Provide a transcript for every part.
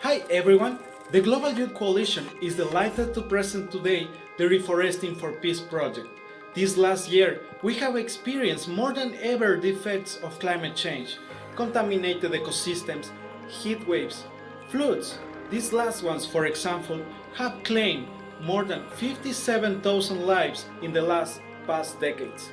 Hi everyone! The Global Youth Coalition is delighted to present today the Reeforesting for Peace project. This last year, we have experienced more than ever the effects of climate change, contaminated ecosystems, heat waves, floods. These last ones, for example, have claimed more than 57,000 lives in the past decades.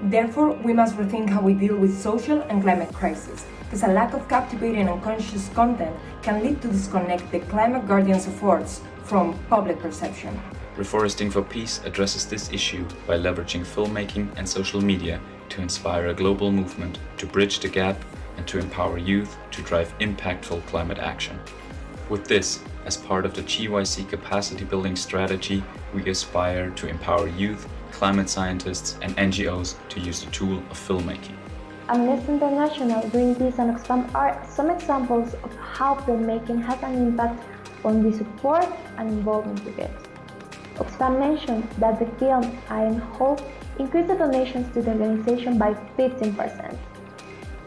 Therefore, we must rethink how we deal with social and climate crisis, because a lack of captivating and conscious content can lead to disconnect the climate guardians' efforts from public perception. Reeforesting for Peace addresses this issue by leveraging filmmaking and social media to inspire a global movement to bridge the gap and to empower youth to drive impactful climate action. With this, as part of the GYC capacity building strategy, we aspire to empower youth, climate scientists and NGOs to use the tool of filmmaking. Amnesty International, Greenpeace and Oxfam are some examples of how filmmaking has an impact on the support and involvement you get. Oxfam mentioned that the film Iron Hope increased the donations to the organization by 15%.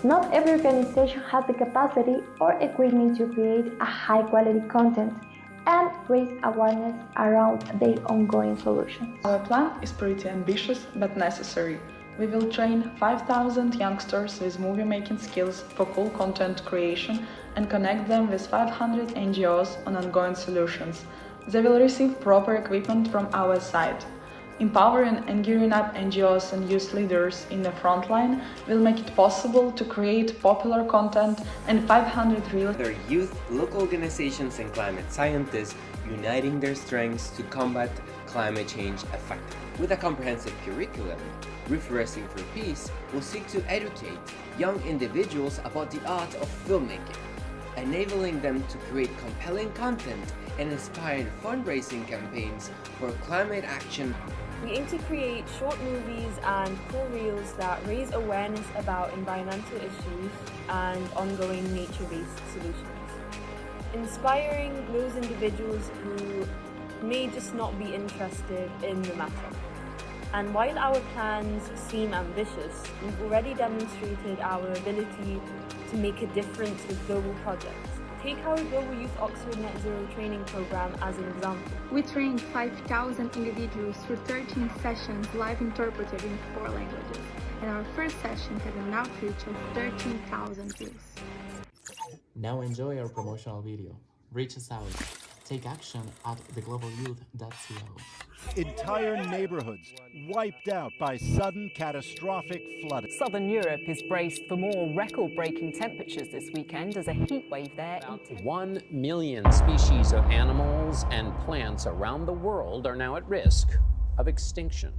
Not every organization has the capacity or equipment to create a high-quality content and raise awareness around their ongoing solutions. Our plan is pretty ambitious but necessary. We will train 5,000 youngsters with movie-making skills for cool content creation and connect them with 500 NGOs on ongoing solutions. They will receive proper equipment from our side. Empowering and gearing up NGOs and youth leaders in the front line will make it possible to create popular content and 500 real youth, local organizations and climate scientists uniting their strengths to combat climate change effectively. With a comprehensive curriculum, Reeforesting for Peace will seek to educate young individuals about the art of filmmaking, enabling them to create compelling content and inspiring fundraising campaigns for climate action. We aim to create short movies and cool reels that raise awareness about environmental issues and ongoing nature-based solutions, inspiring those individuals who may just not be interested in the matter. And while our plans seem ambitious, we've already demonstrated our ability to make a difference with global projects. Take our Global Youth Oxford Net Zero training program as an example. We trained 5,000 individuals through 13 sessions live interpreted in 4 languages, and our first session had an outreach of 13,000 views. Now enjoy our promotional video. Reach us out. Take action at theglobalyouth.co. Entire neighborhoods wiped out by sudden catastrophic flooding. Southern Europe is braced for more record-breaking temperatures this weekend as a heat wave there. 1 million species of animals and plants around the world are now at risk of extinction.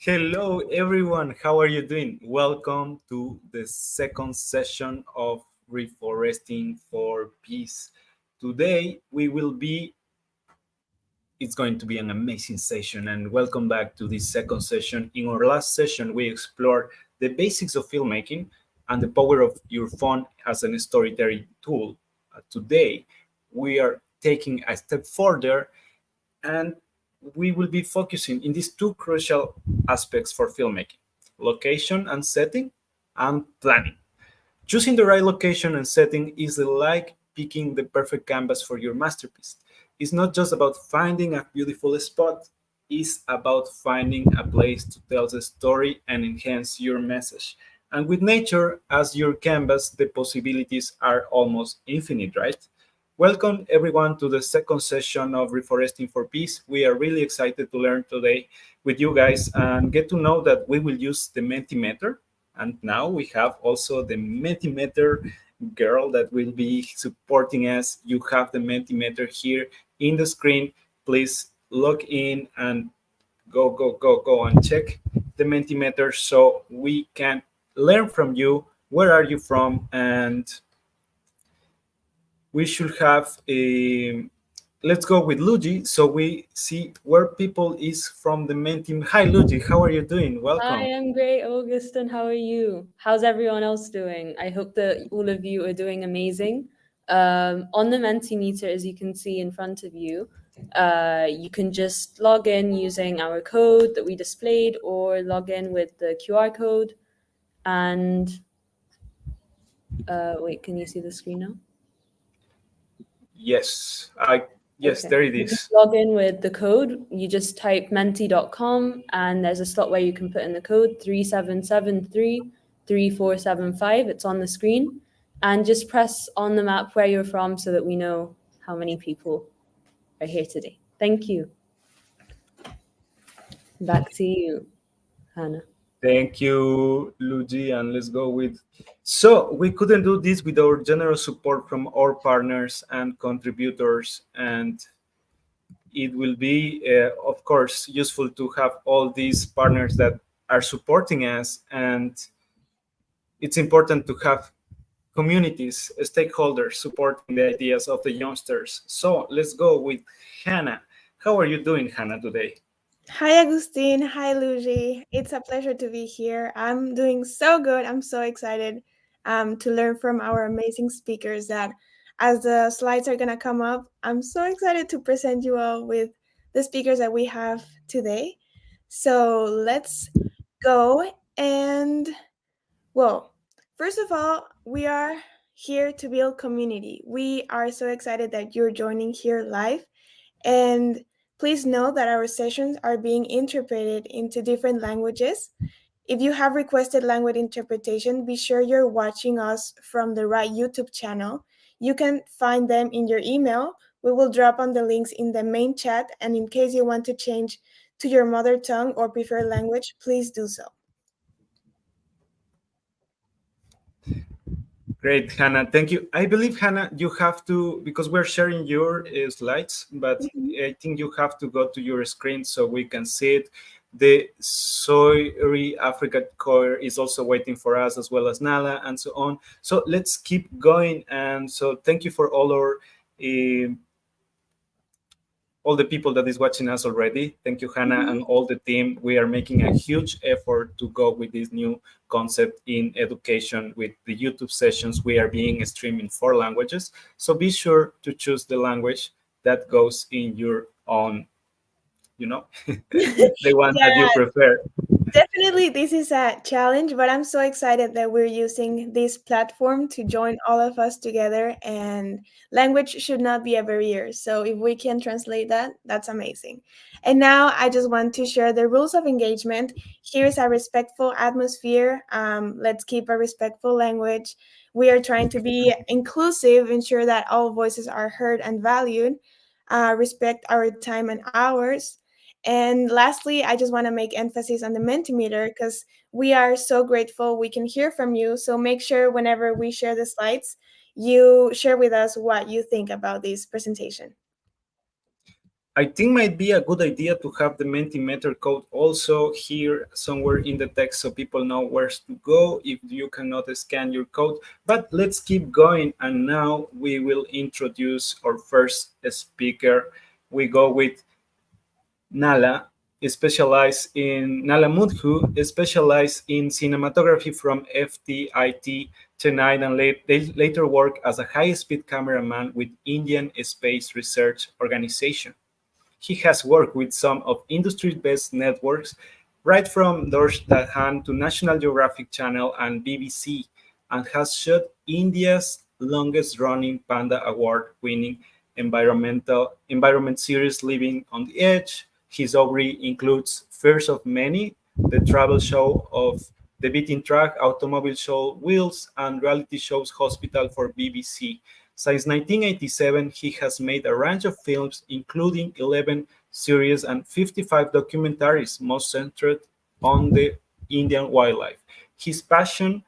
Hello everyone, how are you doing? Welcome to the second session of Reeforesting for Peace. Today it's going to be an amazing session, and welcome back to this second session. In our last session, we explored the basics of filmmaking and the power of your phone as a storytelling tool. Today, we are taking a step further, and we will be focusing in these 2 crucial aspects for filmmaking: location and setting, and planning. Choosing the right location and setting is like picking the perfect canvas for your masterpiece. It's not just about finding a beautiful spot, it's about finding a place to tell the story and enhance your message. And with nature as your canvas, the possibilities are almost infinite, right? Welcome everyone to the second session of Reforesting for Peace. We are really excited to learn today with you guys and get to know that we will use the Mentimeter. And now we have also the Mentimeter girl that will be supporting us. You have the Mentimeter here in the screen. Please log in and go and check the Mentimeter so we can learn from you. Where are you from? And we should have a, let's go with Luigi so we see where people is from the main team. Hi Luigi, how are you doing? Welcome. Hi, I'm great, Augustin. How are you? How's everyone else doing? I hope that all of you are doing amazing. On the Mentimeter, as you can see in front of you, you can just log in using our code that we displayed or log in with the QR code. And wait, can you see the screen now? Yes, yes, okay. There it is. Log in with the code. You just type menti.com and there's a slot where you can put in the code 37733475. It's on the screen. And just press on the map where you're from so that we know how many people are here today. Thank you. Back to you, Hannah. Thank you, Luigi, and let's go with. So we couldn't do this without generous support from our partners and contributors, and it will be, of course, useful to have all these partners that are supporting us, and it's important to have communities, stakeholders supporting the ideas of the youngsters. So let's go with Hannah. How are you doing, Hannah, today? Hi, Agustin. Hi, Luigi. It's a pleasure to be here. I'm doing so good. I'm so excited to learn from our amazing speakers that as the slides are going to come up, I'm so excited to present you all with the speakers that we have today. So let's go. And, well, first of all, we are here to build community. We are so excited that you're joining here live. And please know that our sessions are being interpreted into different languages. If you have requested language interpretation, be sure you're watching us from the right YouTube channel. You can find them in your email. We will drop on the links in the main chat. And in case you want to change to your mother tongue or preferred language, please do so. Great, Hannah. Thank you. I believe, Hannah, you have to, because we're sharing your slides, but I think you have to go to your screen so we can see it. The Soy Africa Core is also waiting for us, as well as Nalla and so on. So let's keep going. And so thank you for all the people that is watching us already. Thank you, Hannah, and all the team. We are making a huge effort to go with this new concept in education with the YouTube sessions. We are being streamed in 4 languages. So be sure to choose the language that goes in your own, the one that you prefer. Definitely, this is a challenge, but I'm so excited that we're using this platform to join all of us together, and language should not be a barrier. So if we can translate that, that's amazing. And now I just want to share the rules of engagement. Here's a respectful atmosphere. Let's keep a respectful language. We are trying to be inclusive, ensure that all voices are heard and valued, respect our time and hours. And lastly, I just want to make emphasis on the Mentimeter because we are so grateful we can hear from you. So make sure whenever we share the slides, you share with us what you think about this presentation. I think might be a good idea to have the Mentimeter code also here somewhere in the text so people know where to go if you cannot scan your code. But let's keep going. And now we will introduce our first speaker. We go with Nalla Muthu specialized in cinematography from FTIT Chennai and later worked as a high-speed cameraman with Indian Space Research Organization. He has worked with some of industry-based networks, right from Doordarshan to National Geographic Channel and BBC, and has shot India's longest-running Panda Award-winning environment series Living on the Edge. His obri includes First of Many, the travel show of The Beaten Track, automobile show Wheels, and reality shows Hospital for BBC. Since 1987, he has made a range of films, including 11 series and 55 documentaries, most centered on the Indian wildlife. His passion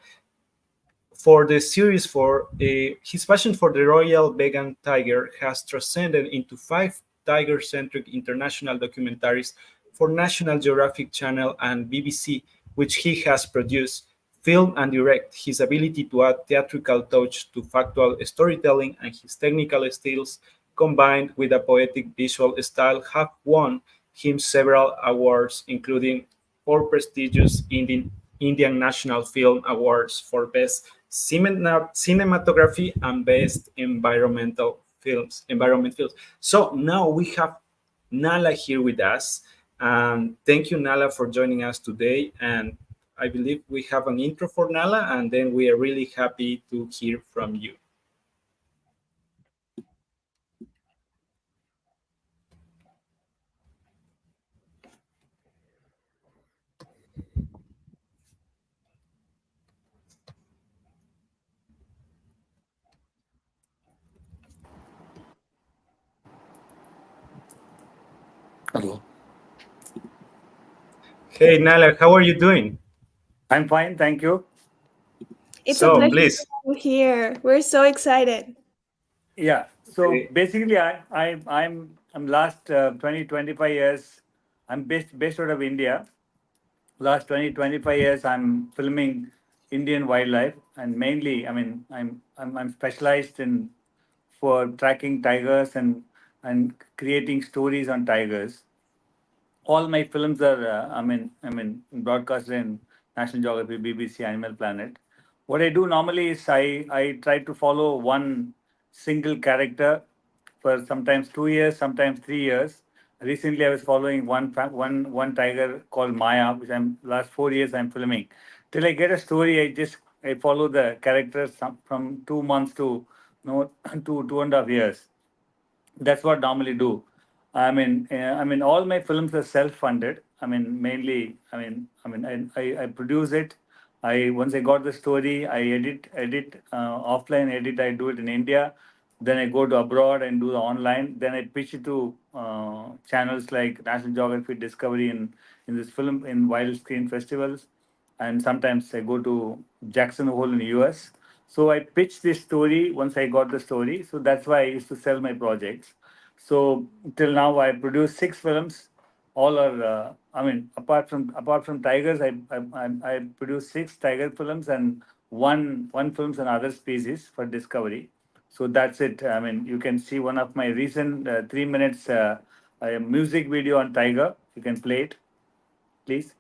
for the series for his passion for the royal Bengal tiger has transcended into 5 tiger-centric international documentaries for National Geographic Channel and BBC, which he has produced, filmed, and direct. His ability to add theatrical touch to factual storytelling and his technical skills, combined with a poetic visual style, have won him several awards, including 4 prestigious Indian National Film Awards for Best Cinematography and Best Environment films. So now we have Nalla here with us. Thank you, Nalla, for joining us today. And I believe we have an intro for Nalla, and then we are really happy to hear from you. Hello. Hey, Nalla, how are you doing? I'm fine, thank you. It's a pleasure to have you here. We're so excited. Yeah. So basically, I'm last 25 years. I'm based out of India. Last 25 years, I'm filming Indian wildlife, and mainly, I mean, I'm specialized in for tracking tigers and creating stories on tigers. All my films are broadcasted in National Geography, BBC, Animal Planet. What I do normally is I try to follow one single character for sometimes 2 years, sometimes 3 years. Recently, I was following one tiger called Maya, which I'm last 4 years I'm filming. Till I get a story, I follow the characters from 2 months to to 2.5 years. That's what I normally do. All my films are self-funded. Mainly, I produce it. Once I got the story, I edit offline edit. I do it in India. Then I go to abroad and do the online. Then I pitch it to channels like National Geography, Discovery, in this film in wild screen festivals, and sometimes I go to Jackson Hole in the US. So I pitched this story once I got the story. So that's why I used to sell my projects. So till now I produced 6 films. All are, apart from tigers, I produced 6 tiger films and one films on other species for Discovery. So that's it. You can see one of my recent 3 minutes music video on tiger. You can play it, please.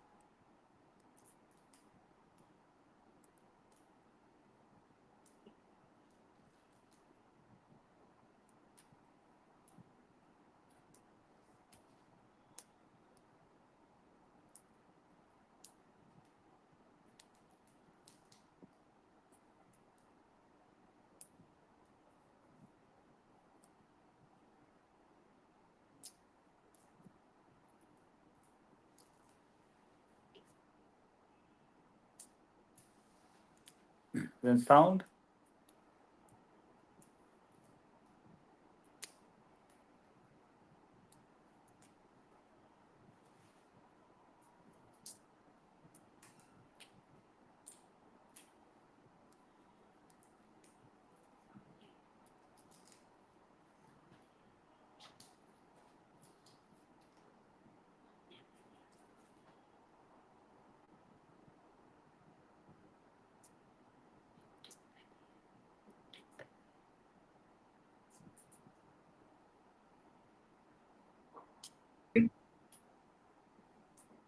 Then sound.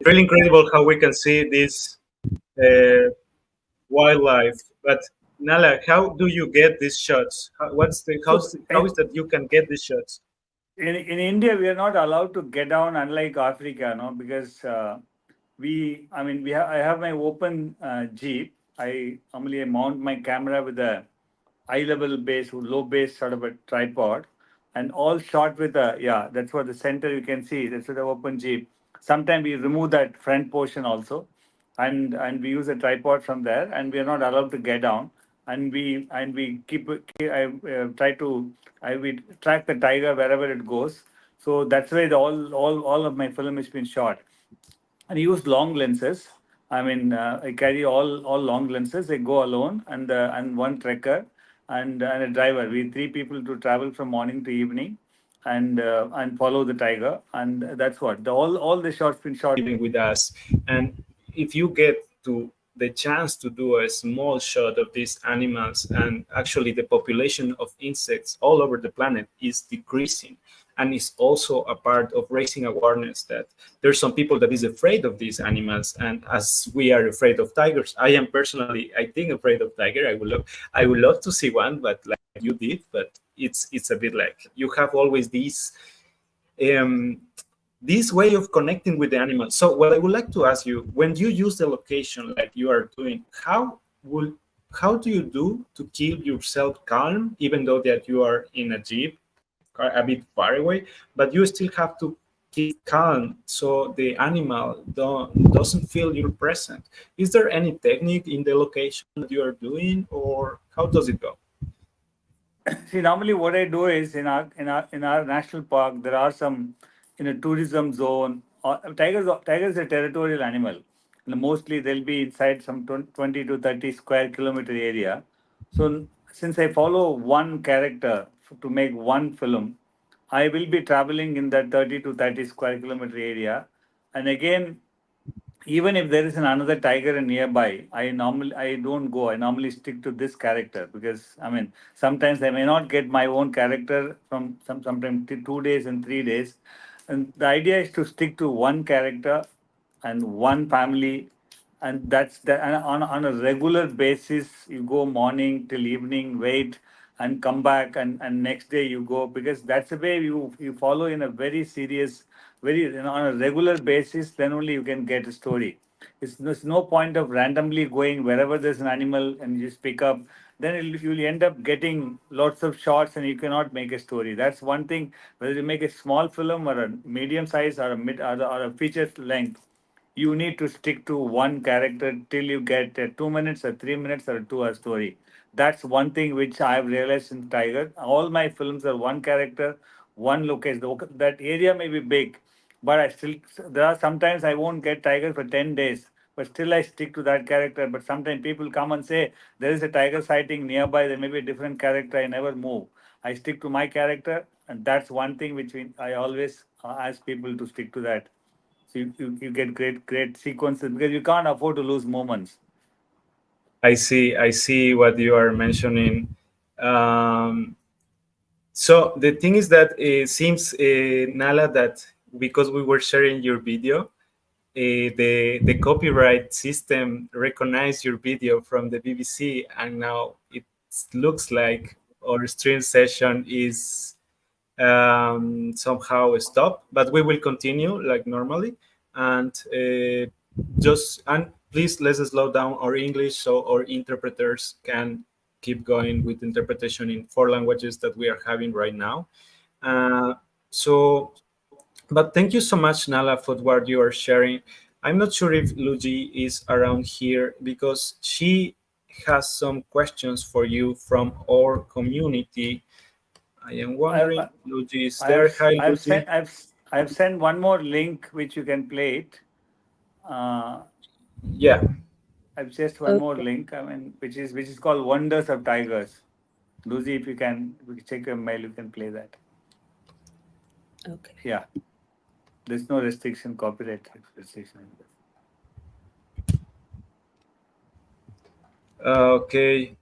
Really incredible how we can see this uh, wildlife. But Nalla, how do you get these shots? How is that you can get these shots? In India, we are not allowed to get down, unlike Africa, no, because I have my open Jeep. I normally mount my camera with a eye level base, low base sort of a tripod. and all shot with a, that's what the center you can see. That's what the open jeep. Sometimes we remove that front portion also, and we use a tripod from there, and we are not allowed to get down, and we try to we track the tiger wherever it goes. So that's why all of my film has been shot. And I use long lenses. I mean, I carry all long lenses. I go alone, and one trekker and a driver. We three people to travel from morning to evening, and follow the tiger. And that's what all the shots been shot. Living with us, and if you get to the chance to do a small shot of these animals, and actually the population of insects all over the planet is decreasing, and it's also a part of raising awareness that there's some people that is afraid of these animals, and as we are afraid of tigers. I am personally, I think, afraid of tiger. I would love to see one, but like you did, but it's a bit like you have always these this way of connecting with the animal. So what I would like to ask you, when you use the location like you are doing, how do you do to keep yourself calm, even though that you are in a jeep a bit far away, but you still have to keep calm so the animal doesn't feel your presence? Is there any technique in the location that you are doing, or how does it go? See, normally what I do is in our national park there are some in a tourism zone. Tigers are a territorial animal. And mostly they'll be inside some 20 to 30 square kilometer area. So since I follow one character to make one film, I will be traveling in that 30 to 30 square kilometer area. And again, even if there is another tiger nearby, I don't go. I normally stick to this character, because I mean sometimes I may not get my own character from sometimes 2 days and 3 days, and the idea is to stick to one character and one family, and that's the and on a regular basis. You go morning till evening, wait, and come back, and next day you go, because that's the way you follow in a very serious, very, on a regular basis. Then only you can get a story. There's no point of randomly going wherever there's an animal and you just pick up. Then you'll end up getting lots of shots and you cannot make a story. That's one thing. Whether you make a small film or a medium size or a mid or a feature length, you need to stick to one character till you get a 2 minutes or 3 minutes or a 2 hour story. That's one thing which I've realized in Tiger. All my films are one character, one location. That area may be big, but there are sometimes I won't get tiger for 10 days, but still I stick to that character. But sometimes people come and say, there is a tiger sighting nearby, there may be a different character, I never move. I stick to my character, and that's one thing which I always ask people to stick to that. So you get great sequences, because you can't afford to lose moments. I see what you are mentioning. So the thing is that it seems, Nalla, that because we were sharing your video, the copyright system recognized your video from the BBC, and now it looks like our stream session is somehow stopped, but we will continue like normally. And please, let's slow down our English so our interpreters can keep going with interpretation in 4 languages that we are having right now. Uh, so, but thank you so much, Nalla, for what you are sharing. I'm not sure if Luigi is around here, because she has some questions for you from our community. I am wondering, Luigi is there. Hi, Luigi. I've sent one more link which you can play it. Yeah. I've just one more link. I mean, which is called Wonders of Tigers. Lucy, if you can check your mail, you can play that. Okay. Yeah. There's no restriction, copyright restriction. Okay.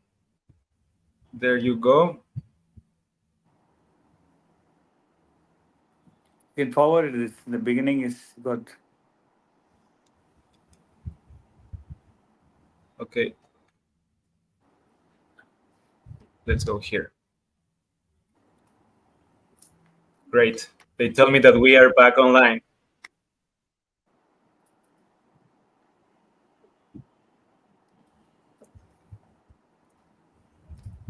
There you go. You can forward this. The beginning is got. Okay. Let's go here. Great. They tell me that we are back online.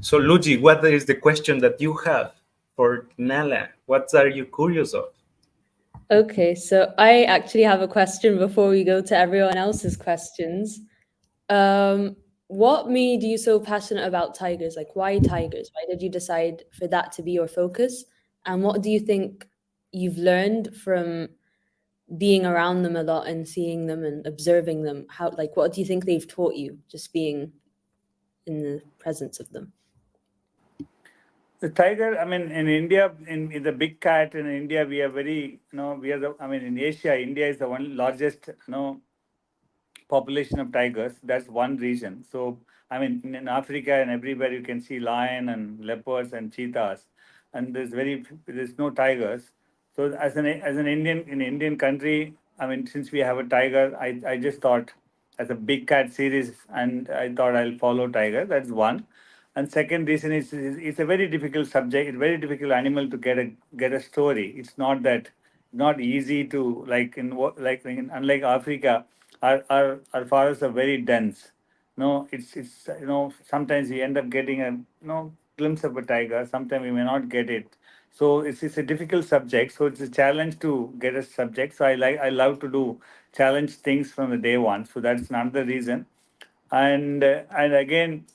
So, Luigi, what is the question that you have for Nalla. What are you curious of? Okay, so I actually have a question before we go to everyone else's questions. What made you so passionate about tigers? Like, why tigers? Why did you decide for that to be your focus? And what do you think you've learned from being around them a lot and seeing them and observing them? How, like, what do you think they've taught you just being in the presence of them? The tiger, I mean, in India, in the big cat in India, we are very, we are the, I mean, in Asia, India is the one largest, population of tigers. That's one reason. So, I mean, in Africa and everywhere you can see lion and leopards and cheetahs, and there's no tigers. So, as an Indian in Indian country, I mean, since we have a tiger, I just thought as a big cat series, and I thought I'll follow tiger. That's one. And second reason is it's a very difficult subject. It's a very difficult animal to get a story. It's not easy to unlike Africa, our forests are very dense. No, it's sometimes we end up getting a glimpse of a tiger. Sometimes we may not get it. So it's a difficult subject. So it's a challenge to get a subject. So I love to do challenge things from the day one. So that's another reason. And again,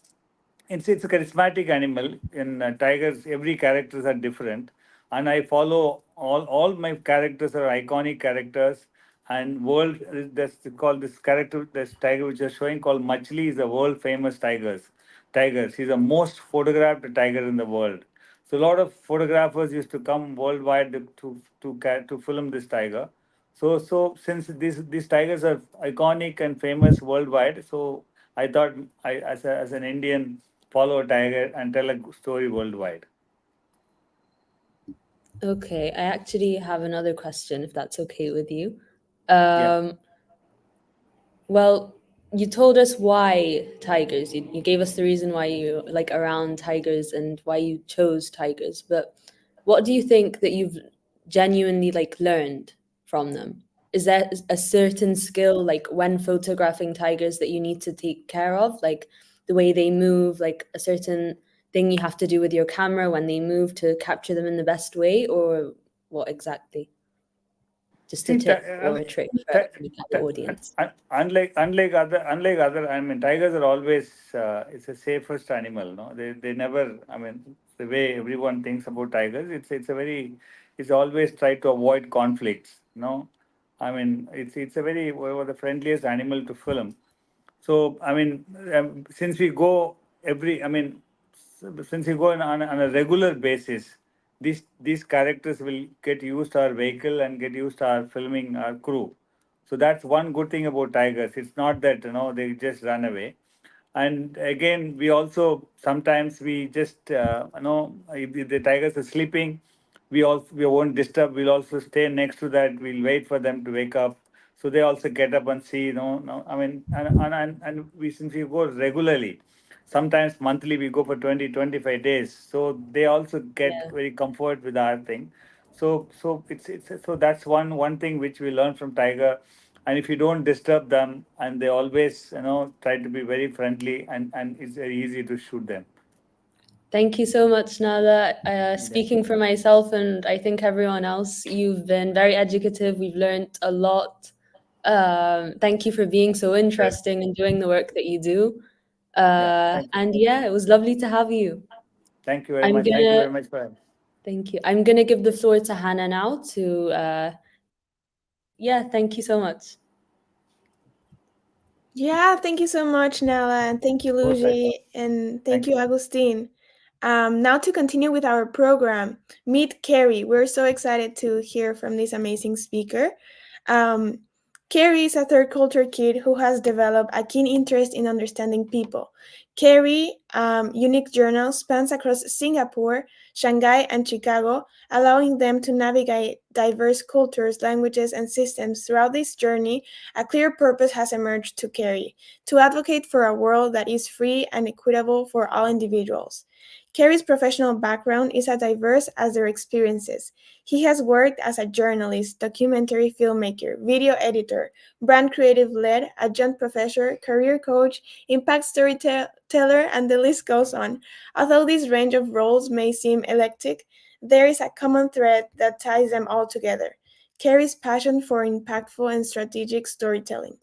it's a charismatic animal. In tigers, every characters are different, and I follow all my characters are iconic characters. And world that's called this character, this tiger which is showing called Machli is a world famous tigers. He's the most photographed tiger in the world. So a lot of photographers used to come worldwide to film this tiger. So since these tigers are iconic and famous worldwide, so I thought as an Indian follow a tiger and tell a story worldwide. Okay, I actually have another question, if that's okay with you. Yeah. Well, you told us why tigers. You gave us the reason why you like around tigers and why you chose tigers. But what do you think that you've genuinely like learned from them? Is there a certain skill like when photographing tigers that you need to take care of, like the way they move, like a certain thing you have to do with your camera when they move to capture them in the best way, or what exactly? Just a See, tip or a trick for the audience. Unlike other, I mean, tigers are always it's a safest animal. No, they never. I mean, the way everyone thinks about tigers, it's always try to avoid conflicts. No, I mean, it's a very the friendliest animal to film. So, I mean, since we go since we go on a regular basis, these characters will get used to our vehicle and get used to our filming our crew. So that's one good thing about tigers. It's not that they just run away. And again, we also sometimes we just if the tigers are sleeping, we won't disturb. We'll also stay next to that. We'll wait for them to wake up, so they also get up and see. No, I mean, and we since we go regularly, sometimes monthly we go for 20-25 days, so they also get very comfort with our thing. So that's one thing which we learn from tiger. And if you don't disturb them, and they always try to be very friendly, and it's very easy to shoot them. Thank you so much, Nada. Speaking for myself and I think everyone else, you've been very educative. We've learned a lot. Thank you for being so interesting and doing the work that you do. And yeah, it was lovely to have you. Thank you very much. Thank you very much for that. Thank you. I'm gonna give the floor to Hannah now to thank you so much. Yeah, thank you so much, Nalla, and thank you, Luigi, and thank you, Agustin. Now to continue with our program, meet Kerri. We're so excited to hear from this amazing speaker. Kerri is a third culture kid who has developed a keen interest in understanding people. Kerri unique journal spans across Singapore, Shanghai, and Chicago, allowing them to navigate diverse cultures, languages, and systems. Throughout this journey, a clear purpose has emerged to Kerri: to advocate for a world that is free and equitable for all individuals. Kerri's professional background is as diverse as their experiences. He has worked as a journalist, documentary filmmaker, video editor, brand creative lead, adjunct professor, career coach, impact storyteller, and the list goes on. Although this range of roles may seem eclectic, there is a common thread that ties them all together: Kerri's passion for impactful and strategic storytelling.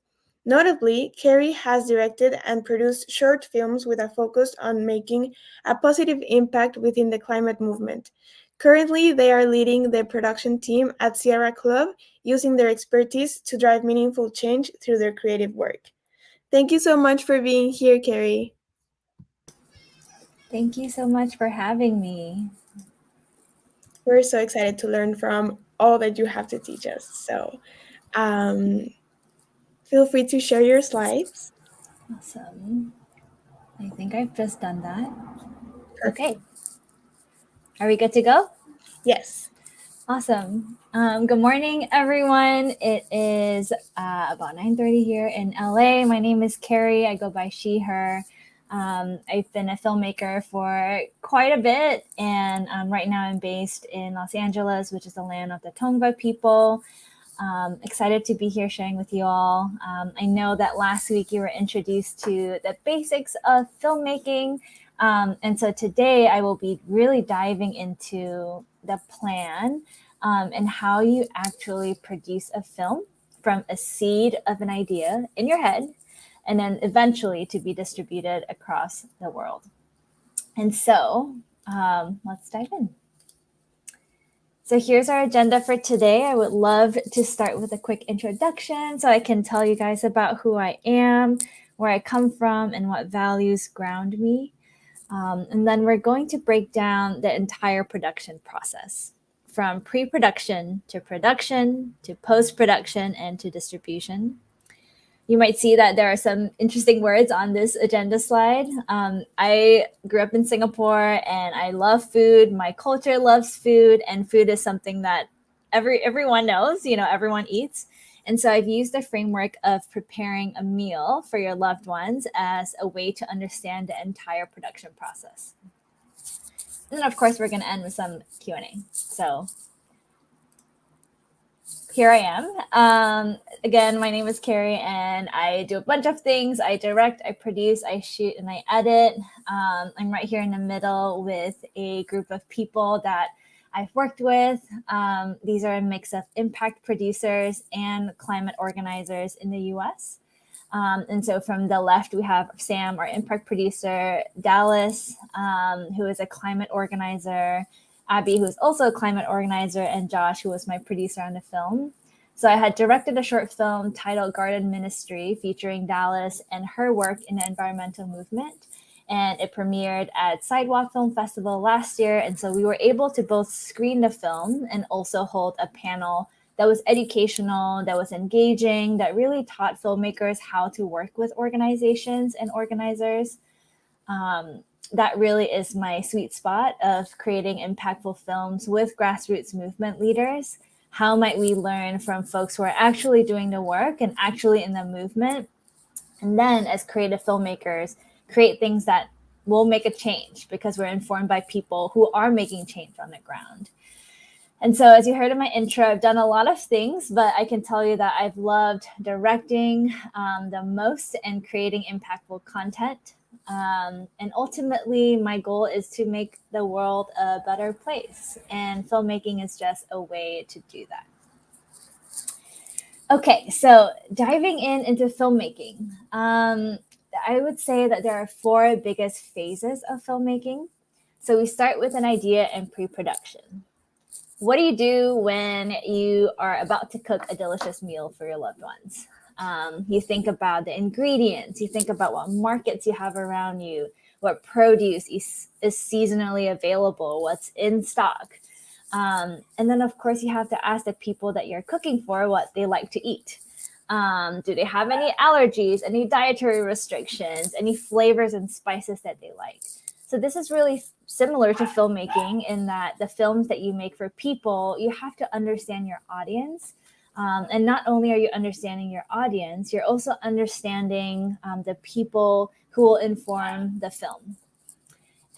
Notably, Kerri has directed and produced short films with a focus on making a positive impact within the climate movement. Currently, they are leading the production team at Sierra Club, using their expertise to drive meaningful change through their creative work. Thank you so much for being here, Kerri. Thank you so much for having me. We're so excited to learn from all that you have to teach us. So feel free to share your slides. Awesome. I think I've just done that. Perfect. Okay. Are we good to go? Yes. Awesome. Good morning, everyone. It is about 9:30 here in LA. My name is Kerri. I go by she, her. I've been a filmmaker for quite a bit, and right now I'm based in Los Angeles, which is the land of the Tongva people. Excited to be here sharing with you all. I know that last week you were introduced to the basics of filmmaking, and so today I will be really diving into the plan and how you actually produce a film from a seed of an idea in your head, and then eventually to be distributed across the world. And so let's dive in. So here's our agenda for today. I would love to start with a quick introduction so I can tell you guys about who I am, where I come from, and what values ground me. And then we're going to break down the entire production process, from pre-production to post-production and to distribution. You might see that there are some interesting words on this agenda slide. I grew up in Singapore and I love food. My culture loves food, and food is something that everyone knows, everyone eats. And so I've used the framework of preparing a meal for your loved ones as a way to understand the entire production process. And then, of course, we're going to end with some Q&A. So here I am. Again, my name is Kerri, and I do a bunch of things. I direct, I produce, I shoot, and I edit. I'm right here in the middle with a group of people that I've worked with. These are a mix of impact producers and climate organizers in the US. And so from the left, we have Sam, our impact producer, Dallas, who is a climate organizer, Abby, who is also a climate organizer, and Josh, who was my producer on the film. So I had directed a short film titled Garden Ministry, featuring Dallas and her work in the environmental movement. And it premiered at Sidewalk Film Festival last year. And so we were able to both screen the film and also hold a panel that was educational, that was engaging, that really taught filmmakers how to work with organizations and organizers. That really is my sweet spot of creating impactful films with grassroots movement leaders. How might we learn from folks who are actually doing the work and actually in the movement? And then as creative filmmakers, create things that will make a change because we're informed by people who are making change on the ground. And so as you heard in my intro, I've done a lot of things, but I can tell you that I've loved directing the most and creating impactful content. And ultimately, my goal is to make the world a better place. And filmmaking is just a way to do that. Okay, so diving into filmmaking. I would say that there are 4 biggest phases of filmmaking. So we start with an idea and pre-production. What do you do when you are about to cook a delicious meal for your loved ones? You think about the ingredients, you think about what markets you have around you, what produce is seasonally available, what's in stock. And then, of course, you have to ask the people that you're cooking for what they like to eat. Do they have any allergies, any dietary restrictions, any flavors and spices that they like? So this is really similar to filmmaking in that the films that you make for people, you have to understand your audience. And not only are you understanding your audience, you're also understanding the people who will inform the film.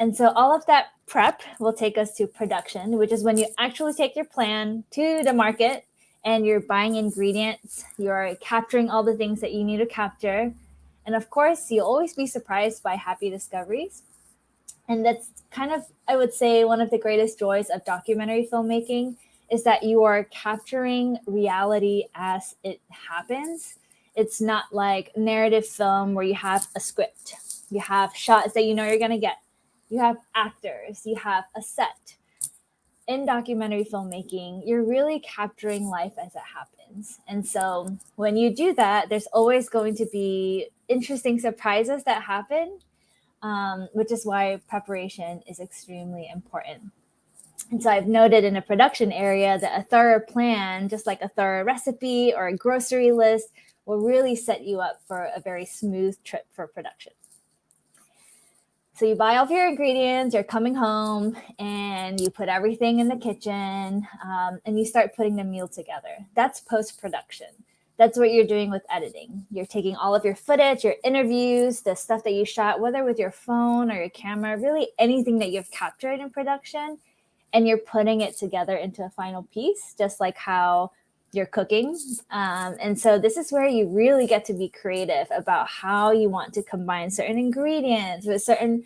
And so all of that prep will take us to production, which is when you actually take your plan to the market and you're buying ingredients, you're capturing all the things that you need to capture. And of course, you'll always be surprised by happy discoveries. And that's kind of, I would say, one of the greatest joys of documentary filmmaking is that you are capturing reality as it happens. It's not like narrative film where you have a script, you have shots that you know you're going to get, you have actors, you have a set. In documentary filmmaking, you're really capturing life as it happens. And so when you do that, there's always going to be interesting surprises that happen, which is why preparation is extremely important. And so I've noted in a production area that a thorough plan, just like a thorough recipe or a grocery list, will really set you up for a very smooth trip for production. So you buy all of your ingredients, you're coming home, and you put everything in the kitchen, and you start putting the meal together. That's post-production. That's what you're doing with editing. You're taking all of your footage, your interviews, the stuff that you shot, whether with your phone or your camera, really anything that you've captured in production, and you're putting it together into a final piece, just like how you're cooking. And so this is where you really get to be creative about how you want to combine certain ingredients with certain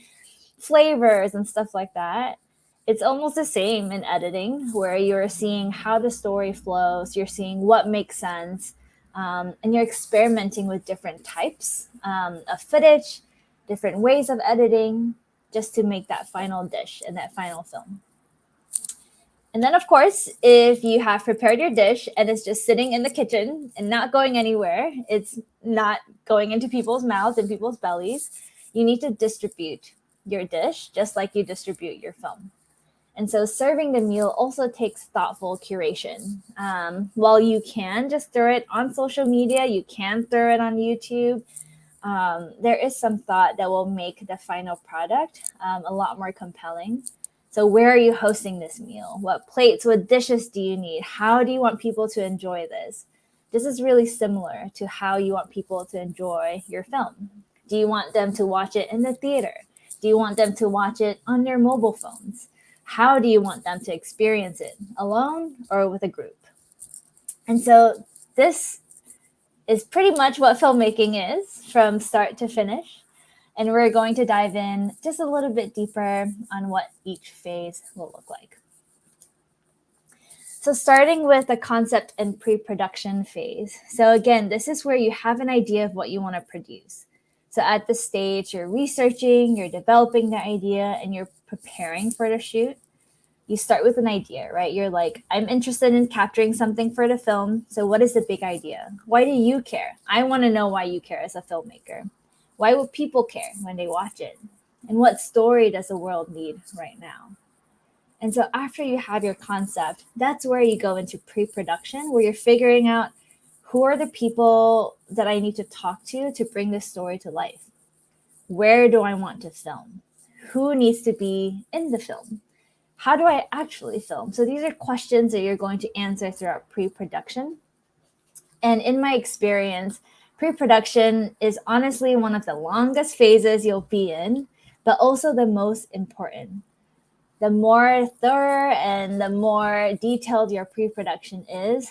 flavors and stuff like that. It's almost the same in editing, where you're seeing how the story flows, you're seeing what makes sense, and you're experimenting with different types of footage, different ways of editing, just to make that final dish and that final film. And then, of course, if you have prepared your dish and it's just sitting in the kitchen and not going anywhere, it's not going into people's mouths and people's bellies, you need to distribute your dish just like you distribute your film. And so serving the meal also takes thoughtful curation. While you can just throw it on social media, you can throw it on YouTube, there is some thought that will make the final product a lot more compelling. So where are you hosting this meal? What plates, what dishes do you need? How do you want people to enjoy this? This is really similar to how you want people to enjoy your film. Do you want them to watch it in the theater? Do you want them to watch it on their mobile phones? How do you want them to experience it, alone or with a group? And so this is pretty much what filmmaking is from start to finish. And we're going to dive in just a little bit deeper on what each phase will look like. So starting with the concept and pre-production phase. So again, this is where you have an idea of what you want to produce. So at this stage, you're researching, you're developing the idea, and you're preparing for the shoot. You start with an idea, right? You're like, I'm interested in capturing something for the film. So what is the big idea? Why do you care? I want to know why you care as a filmmaker. Why would people care when they watch it? And what story does the world need right now? And so after you have your concept, that's where you go into pre-production, where you're figuring out who are the people that I need to talk to bring this story to life. Where do I want to film? Who needs to be in the film? How do I actually film? So these are questions that you're going to answer throughout pre-production. And in my experience, pre-production is honestly one of the longest phases you'll be in, but also the most important. The more thorough and the more detailed your pre-production is,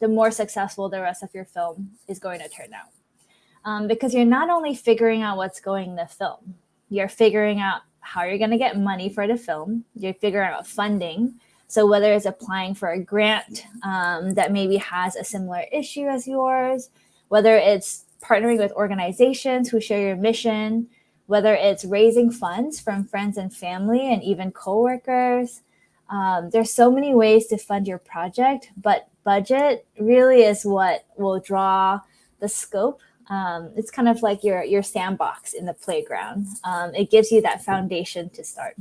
the more successful the rest of your film is going to turn out. Because you're not only figuring out what's going in the film, you're figuring out how you're going to get money for the film, you're figuring out funding. So whether it's applying for a grant that maybe has a similar issue as yours, whether it's partnering with organizations who share your mission, whether it's raising funds from friends and family and even coworkers. There's so many ways to fund your project, but budget really is what will draw the scope. It's kind of like your sandbox in the playground. It gives you that foundation to start.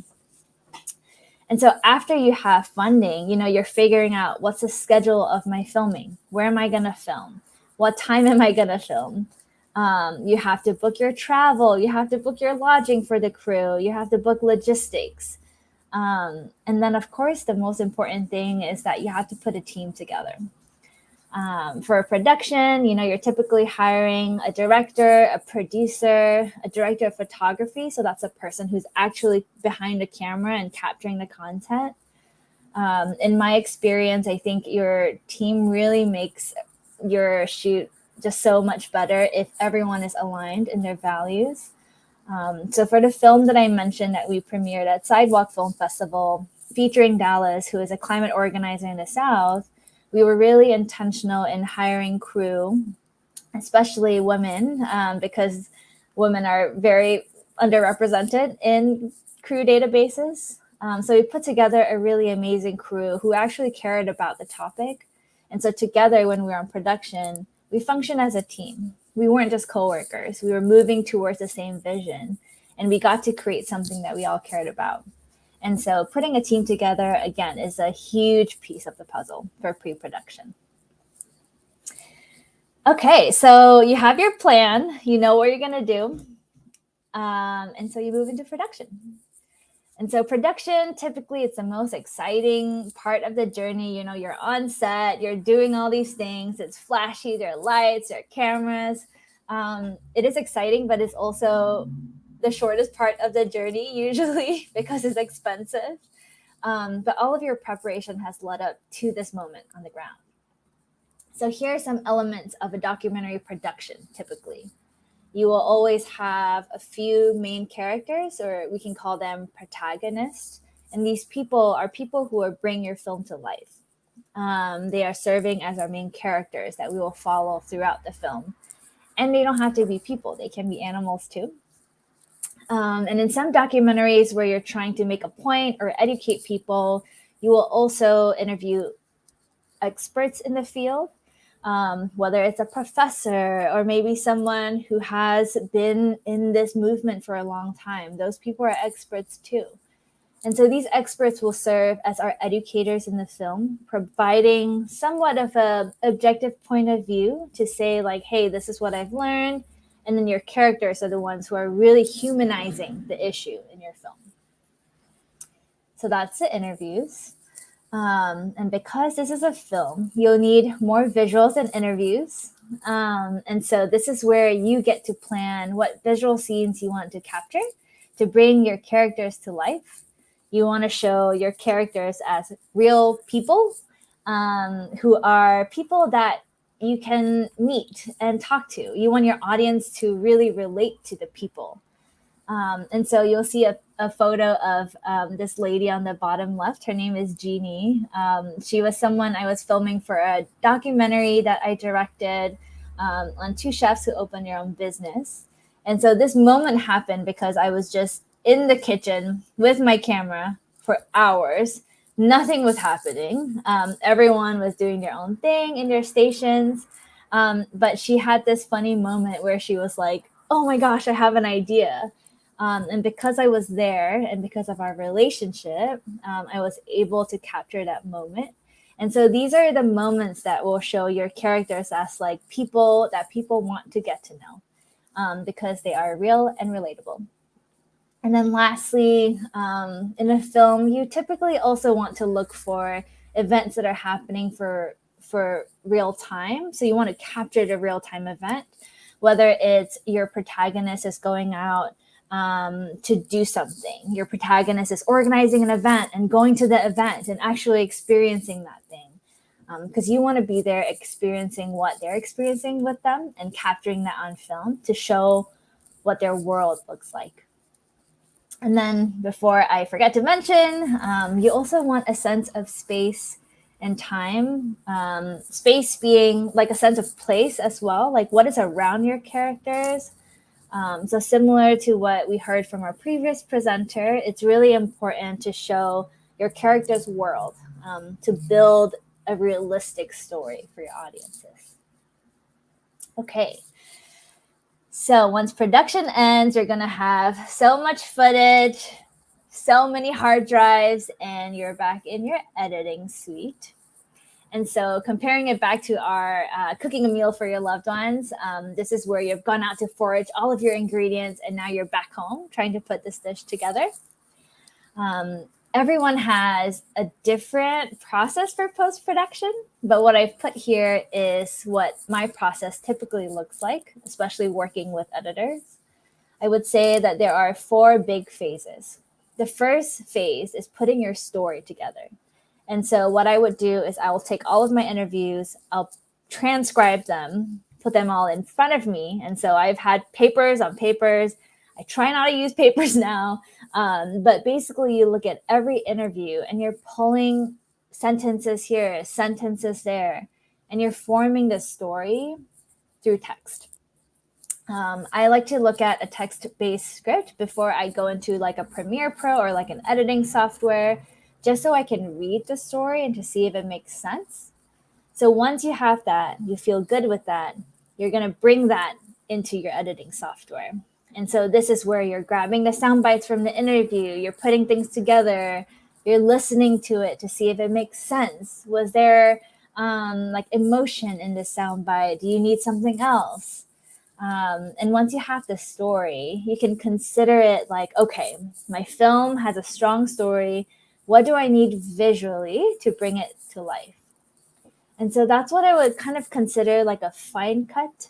And so after you have funding, you're figuring out what's the schedule of my filming? Where am I going to film? What time am I going to film? You have to book your travel. You have to book your lodging for the crew. You have to book logistics. And then, of course, the most important thing is that you have to put a team together. For a production, you're typically hiring a director, a producer, a director of photography. So that's a person who's actually behind the camera and capturing the content. In my experience, I think your team really makes your shoot just so much better if everyone is aligned in their values. So for the film that I mentioned that we premiered at Sidewalk Film Festival, featuring Dallas, who is a climate organizer in the South, we were really intentional in hiring crew, especially women, because women are very underrepresented in crew databases. So we put together a really amazing crew who actually cared about the topic. And so together, when we were on production, we functioned as a team. We weren't just coworkers. We were moving towards the same vision, and we got to create something that we all cared about. And so putting a team together, again, is a huge piece of the puzzle for pre-production. Okay, so you have your plan, you know what you're gonna do, and so you move into production. And so production, typically it's the most exciting part of the journey. You know, you're on set, you're doing all these things, it's flashy, there are lights, there are cameras. It is exciting, but it's also the shortest part of the journey usually because it's expensive. But all of your preparation has led up to this moment on the ground. So here are some elements of a documentary production, typically. You will always have a few main characters, or we can call them protagonists. And these people are people who will bring your film to life. They are serving as our main characters that we will follow throughout the film. And they don't have to be people. They can be animals too. And in some documentaries where you're trying to make a point or educate people, you will also interview experts in the field. Whether it's a professor or maybe someone who has been in this movement for a long time. Those people are experts too. And so these experts will serve as our educators in the film, providing somewhat of an objective point of view to say like, hey, this is what I've learned. And then your characters are the ones who are really humanizing the issue in your film. So that's the interviews. And because this is a film, you'll need more visuals and interviews. And so this is where you get to plan what visual scenes you want to capture to bring your characters to life. You want to show your characters as real people who are people that you can meet and talk to. You want your audience to really relate to the people. And so you'll see a photo of this lady on the bottom left. Her name is Jeannie. She was someone I was filming for a documentary that I directed on two chefs who open their own business. And so this moment happened because I was just in the kitchen with my camera for hours. Nothing was happening. Everyone was doing their own thing in their stations. But she had this funny moment where she was like, oh my gosh, I have an idea. And because I was there and because of our relationship, I was able to capture that moment. And so these are the moments that will show your characters as like people that people want to get to know because they are real and relatable. And then lastly, in a film, you typically also want to look for events that are happening for real time. So you want to capture the real time event, whether it's your protagonist is going out to do something. Your protagonist is organizing an event and going to the event and actually experiencing that thing. Because you want to be there experiencing what they're experiencing with them and capturing that on film to show what their world looks like. And then before I forget to mention, you also want a sense of space and time. Space being like a sense of place as well, like what is around your characters. So similar to what we heard from our previous presenter, it's really important to show your character's world to build a realistic story for your audiences. Okay. So once production ends, you're going to have so much footage, so many hard drives, and you're back in your editing suite. And so comparing it back to our cooking a meal for your loved ones, this is where you've gone out to forage all of your ingredients, and now you're back home trying to put this dish together. Everyone has a different process for post-production, but what I've put here is what my process typically looks like, especially working with editors. I would say that there are 4 big phases. The first phase is putting your story together. And so what I would do is I will take all of my interviews, I'll transcribe them, put them all in front of me. And so I've had papers on papers. I try not to use papers now, but basically you look at every interview and you're pulling sentences here, sentences there, and you're forming the story through text. I like to look at a text-based script before I go into like a Premiere Pro or like an editing software, just so I can read the story and to see if it makes sense. So once you have that, you feel good with that, you're going to bring that into your editing software. And so this is where you're grabbing the sound bites from the interview, you're putting things together, you're listening to it to see if it makes sense. Was there like emotion in the sound bite? Do you need something else? And once you have the story, you can consider it like, okay, my film has a strong story. What do I need visually to bring it to life? And so that's what I would kind of consider like a fine cut,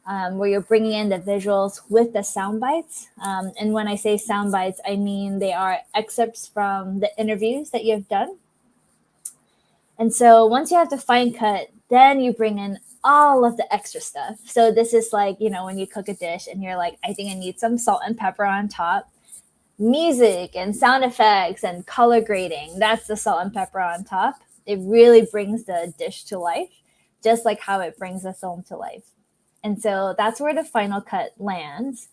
where you're bringing in the visuals with the sound bites. And when I say sound bites, I mean they are excerpts from the interviews that you've done. And so once you have the fine cut, then you bring in all of the extra stuff. So this is like, you know, when you cook a dish and you're like, I think I need some salt and pepper on top. Music and sound effects and color grading, that's the salt and pepper on top. It really brings the dish to life, just like how it brings the film to life. And so that's where the final cut lands.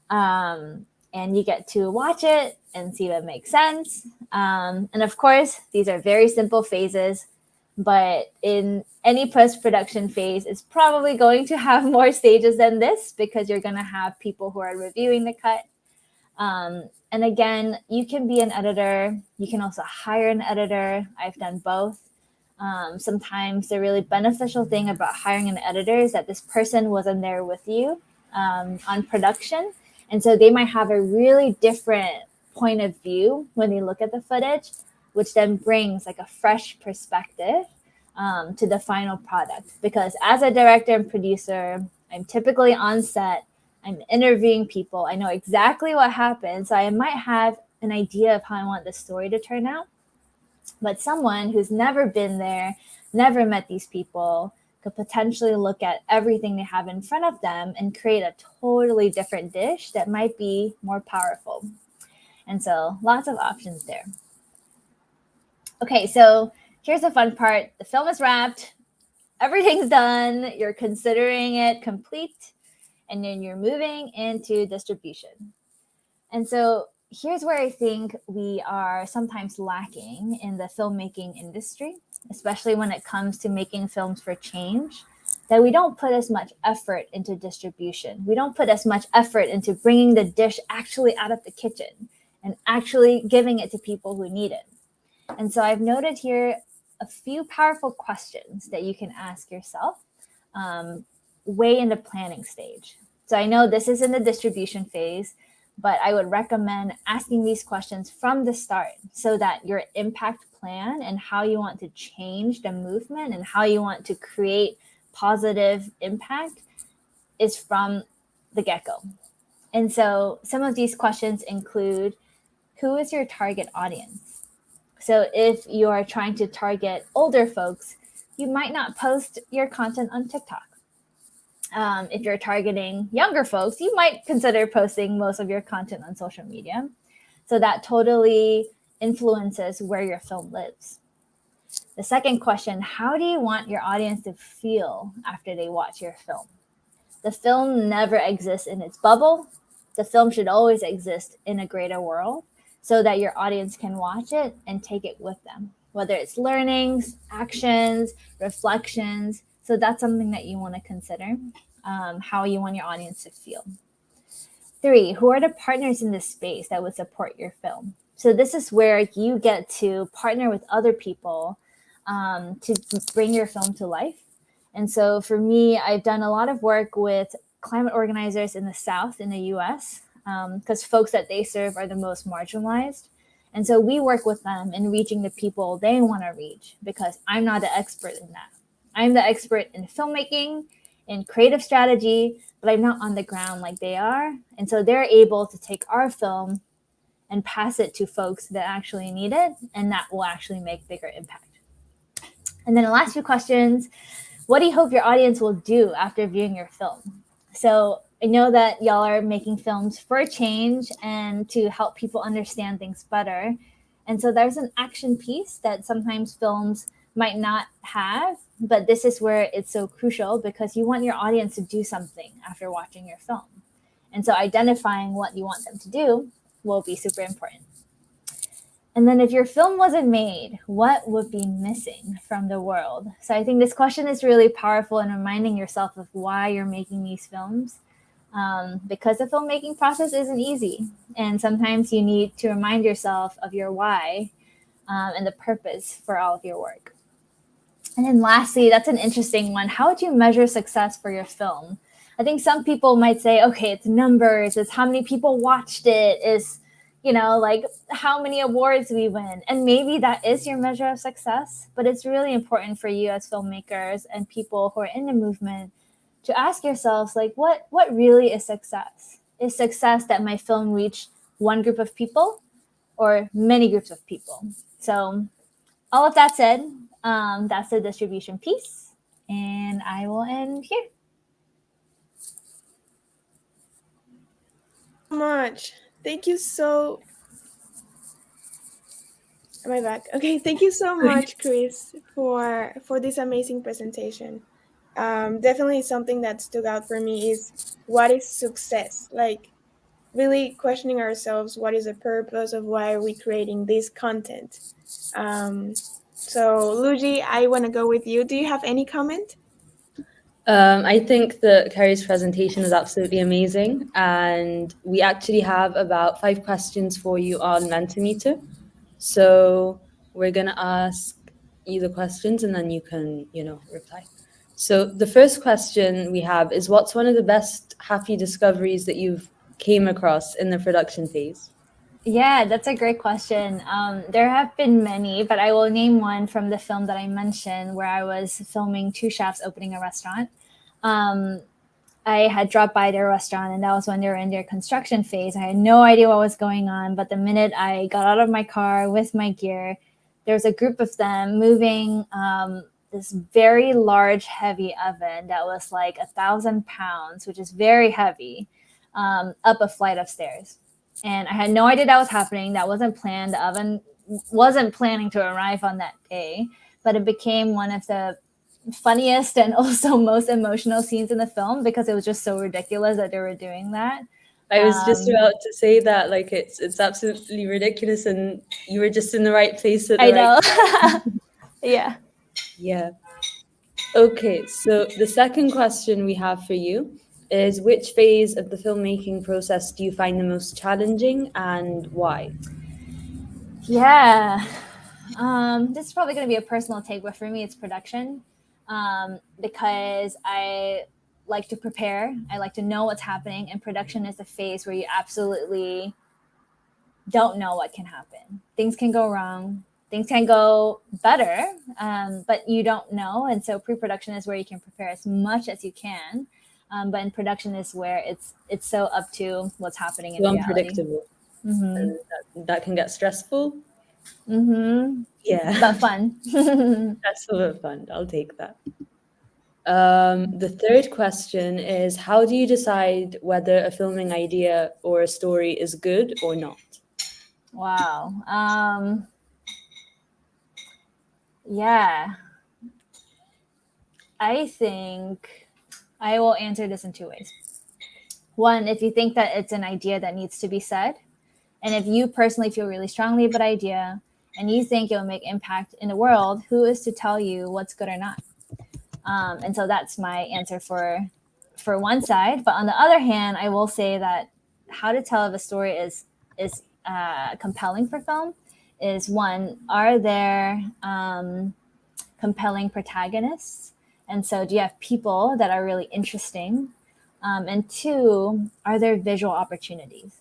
And you get to watch it and see if it makes sense. And of course, these are very simple phases, but in any post-production phase, it's probably going to have more stages than this because you're going to have people who are reviewing the cut. And again, you can be an editor. You can also hire an editor. I've done both. Sometimes the really beneficial thing about hiring an editor is that this person wasn't there with you on production. And so they might have a really different point of view when they look at the footage, which then brings like a fresh perspective to the final product. Because as a director and producer, I'm typically on set. I'm interviewing people. I know exactly what happened. So I might have an idea of how I want the story to turn out. But someone who's never been there, never met these people, could potentially look at everything they have in front of them and create a totally different dish that might be more powerful. And so lots of options there. Okay, so here's the fun part. The film is wrapped. Everything's done. You're considering it complete. And then you're moving into distribution. And so here's where I think we are sometimes lacking in the filmmaking industry, especially when it comes to making films for change, that we don't put as much effort into distribution. We don't put as much effort into bringing the dish actually out of the kitchen and actually giving it to people who need it. And so I've noted here a few powerful questions that you can ask yourself way in the planning stage. So I know this is in the distribution phase, but I would recommend asking these questions from the start so that your impact plan and how you want to change the movement and how you want to create positive impact is from the get-go. And so some of these questions include, who is your target audience? So if you are trying to target older folks, you might not post your content on TikTok. If you're targeting younger folks, you might consider posting most of your content on social media. So that totally influences where your film lives. The second question, how do you want your audience to feel after they watch your film? The film never exists in its bubble. The film should always exist in a greater world so that your audience can watch it and take it with them, whether it's learnings, actions, reflections. So that's something that you want to consider, how you want your audience to feel. 3, who are the partners in this space that would support your film? So this is where you get to partner with other people to bring your film to life. And so for me, I've done a lot of work with climate organizers in the South in the US, because folks that they serve are the most marginalized. And so we work with them in reaching the people they want to reach, because I'm not the expert in that. I'm the expert in filmmaking, in creative strategy, but I'm not on the ground like they are. And so they're able to take our film and pass it to folks that actually need it, and that will actually make bigger impact. And then the last few questions, what do you hope your audience will do after viewing your film? So I know that y'all are making films for a change and to help people understand things better. And so there's an action piece that sometimes films might not have, but this is where it's so crucial because you want your audience to do something after watching your film. And so identifying what you want them to do will be super important. And then if your film wasn't made, what would be missing from the world? So I think this question is really powerful in reminding yourself of why you're making these films. Because the filmmaking process isn't easy. And sometimes you need to remind yourself of your why and the purpose for all of your work. And then lastly, that's an interesting one. How would you measure success for your film? I think some people might say, okay, it's numbers, it's how many people watched it, is, like how many awards we win. And maybe that is your measure of success, but it's really important for you as filmmakers and people who are in the movement to ask yourselves, like, what really is success? Is success that my film reached one group of people or many groups of people? So all of that said, that's the distribution piece. And I will end here. Much. Thank you so. Am I back? Okay, thank you so much, Chris, for this amazing presentation. Definitely something that stood out for me is what is success? Like really questioning ourselves, what is the purpose of why are we creating this content? So Luigi, I want to go with you. Do you have any comment? I think that Kerri's presentation is absolutely amazing, and we actually have about 5 questions for you on Mentimeter. So we're gonna ask you the questions, and then you can, reply. So the first question we have is, what's one of the best happy discoveries that you've came across in the production phase? Yeah, that's a great question. There have been many, but I will name one from the film that I mentioned where I was filming 2 chefs opening a restaurant. I had dropped by their restaurant, and that was when they were in their construction phase. I had no idea what was going on, but the minute I got out of my car with my gear, there was a group of them moving this very large, heavy oven that was like 1,000 pounds, which is very heavy, up a flight of stairs. And I had no idea that was happening. That wasn't planned. The oven wasn't planning to arrive on that day, but it became one of the funniest and also most emotional scenes in the film because it was just so ridiculous that they were doing that. I was just about to say that, like, it's absolutely ridiculous, and you were just in the right place at the right time. Yeah. Yeah. Okay, so the second question we have for you is, which phase of the filmmaking process do you find the most challenging and why? Yeah. This is probably going to be a personal take, but for me, it's production. Because I like to prepare. I like to know what's happening. And production is the phase where you absolutely don't know what can happen. Things can go wrong. Things can go better, but you don't know. And so pre-production is where you can prepare as much as you can. But in production is where it's so up to what's happening in reality. Unpredictable. Mm-hmm. That can get stressful. Mm-hmm. Yeah. But fun. That's a lot of fun. I'll take that. The third question is, how do you decide whether a filming idea or a story is good or not? Wow. Yeah. I think I will answer this in 2 ways. One, if you think that it's an idea that needs to be said, and if you personally feel really strongly about an idea and you think it'll make impact in the world, who is to tell you what's good or not? And so that's my answer for one side. But on the other hand, I will say that how to tell if a story is compelling for film is, one, are there compelling protagonists? And so do you have people that are really interesting? And 2, are there visual opportunities?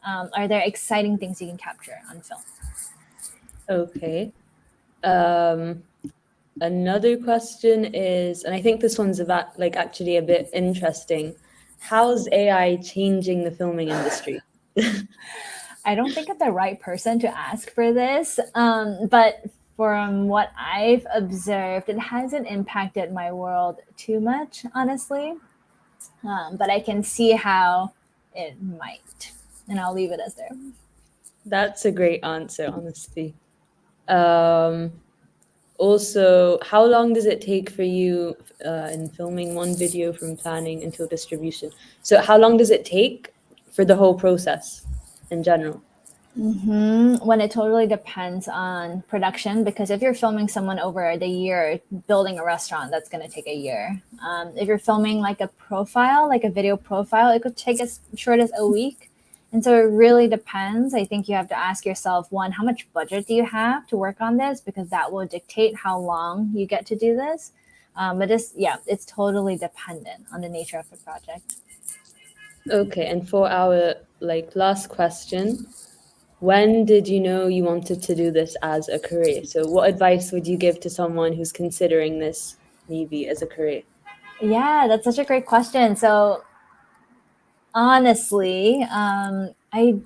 Are there exciting things you can capture on film? Okay. Another question is, and I think this one's about, like, actually a bit interesting. How's AI changing the filming industry? I don't think I'm the right person to ask for this, but from what I've observed, it hasn't impacted my world too much, honestly. but I can see how it might, and I'll leave it as there. That's a great answer, honestly. Also, how long does it take for you in filming one video from planning until distribution? So how long does it take for the whole process in general? When it totally depends on production, because if you're filming someone over the year building a restaurant, that's going to take a year. If you're filming like a profile, like a video profile, it could take as short as a week. And so it really depends. I think you have to ask yourself, one, how much budget do you have to work on this? Because that will dictate how long you get to do this. But it's totally dependent on the nature of the project. Okay, and for our last question, when did you know you wanted to do this as a career? So what advice would you give to someone who's considering this maybe as a career? Yeah, that's such a great question. So honestly, I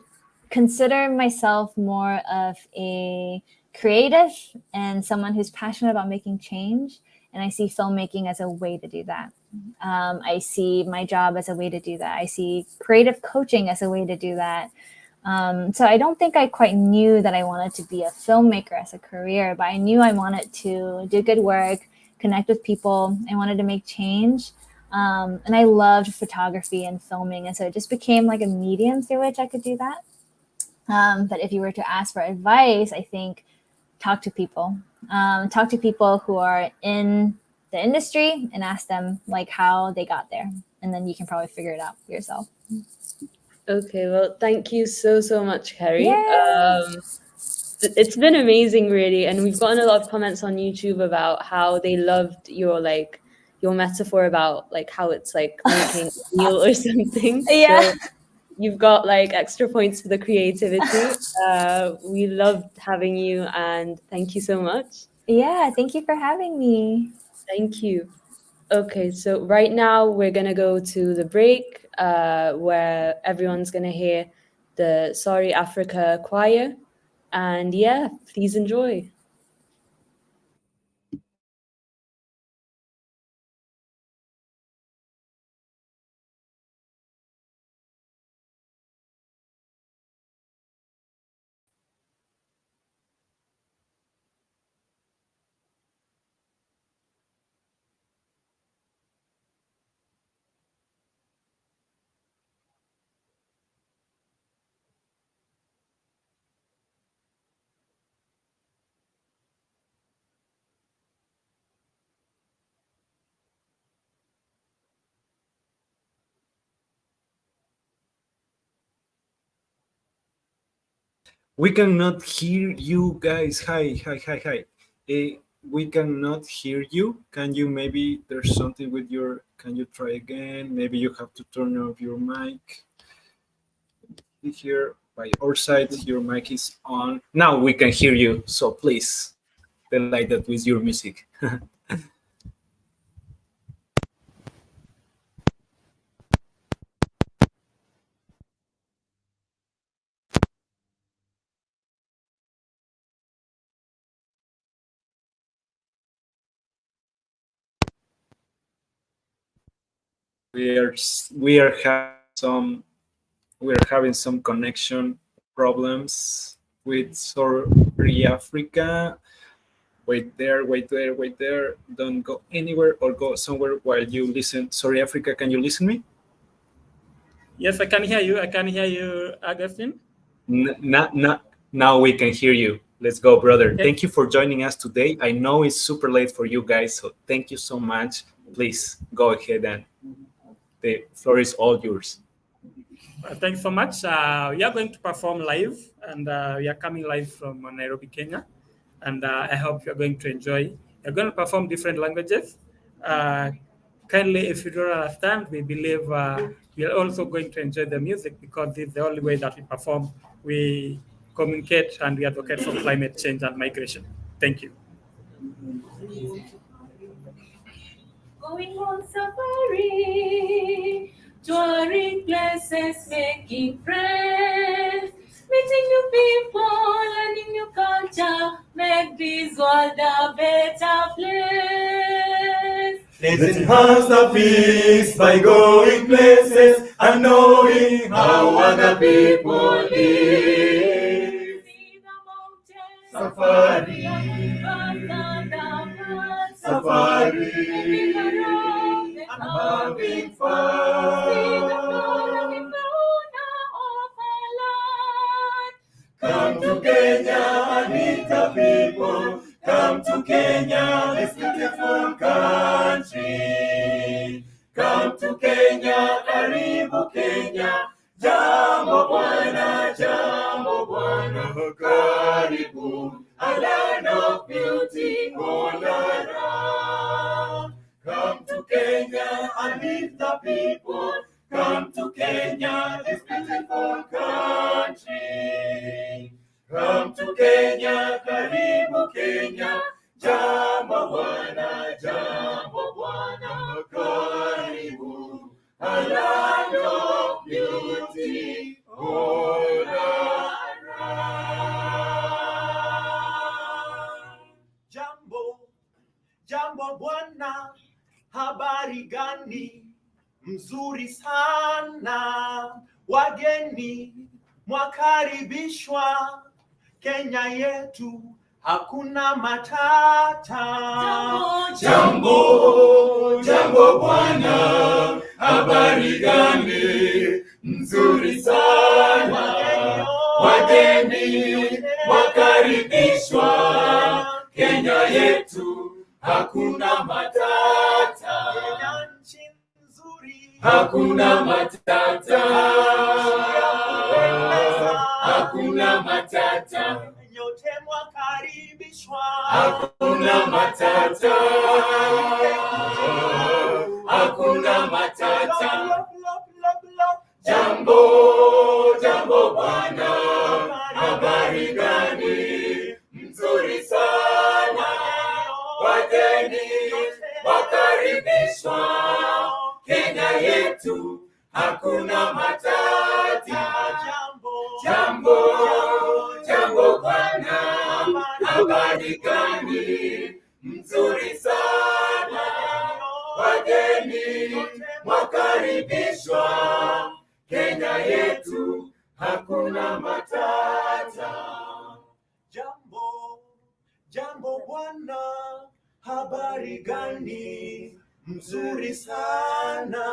consider myself more of a creative and someone who's passionate about making change. And I see filmmaking as a way to do that. I see my job as a way to do that. I see creative coaching as a way to do that. So I don't think I quite knew that I wanted to be a filmmaker as a career, but I knew I wanted to do good work, connect with people. I wanted to make change. And I loved photography and filming. And so it just became like a medium through which I could do that. But if you were to ask for advice, I think talk to people. Talk to people who are in the industry and ask them like how they got there. And then you can probably figure it out for yourself. Okay, well, thank you so much, Kerri. It's been amazing, really, and we've gotten a lot of comments on YouTube about how they loved your metaphor about how it's like making a meal or something. Yeah. So you've got extra points for the creativity. We loved having you, and thank you so much. Yeah, thank you for having me. Thank you. Okay, so right now we're gonna go to the break where everyone's gonna hear the Sorry Africa choir, and yeah, please enjoy. We cannot hear you guys. Hi. We cannot hear you. Can you maybe there's something with your, can you try again? Maybe you have to turn off your mic. Here by our side, your mic is on. Now we can hear you. So please delight that with your music. we are having some connection problems with Sorry Africa. Wait there. Don't go anywhere or go somewhere while you listen. Sorry Africa, can you listen me? Yes, I can hear you. I can hear you, Augustine. Now we can hear you. Let's go, brother. Okay. Thank you for joining us today. I know it's super late for you guys, so thank you so much. Please go ahead and the floor is all yours. Thanks so much. We are going to perform live, and we are coming live from Nairobi, Kenya. And I hope you're going to enjoy. We're going to perform different languages. Kindly, if you don't understand, we believe we are also going to enjoy the music because this is the only way that we perform. We communicate and we advocate for climate change and migration. Thank you. Going on safari, touring places, making friends, meeting new people, learning new culture, make this world a better place. Let's enhance the peace by going places and knowing how other people live. Safari, safari, and having fun. Come to Kenya and meet the people. Come to Kenya, this beautiful country. Come to Kenya, karibu Kenya. Jambo bwana, karibu. A land of beauty all around. Come to Kenya and meet the people. Come to Kenya, this beautiful country. Come to Kenya, karibu Kenya. Jambo bwana, karibu. A land of beauty all around. Jambo bwana, habari gani? Mzuri sana, wageni mwakaribishwa. Kenya yetu hakuna matata. Jambo bwana, habari gani? Mzuri sana, wageni mwakaribishwa. Kenya yetu hakuna matata. Hakuna matata, hakuna matata, nyote mwakaribishwa. Hakuna matata, hakuna matata. Jambo bwana, habari gani? Mzuri sana, wageni wakaribishwa. Kenya yetu hakuna matata. Jambo bwana, habari gani? Mzuri sana, wageni mwakaribishwa. Kenya yetu hakuna matata. Jambo bwana, habari gani? Mzuri sana,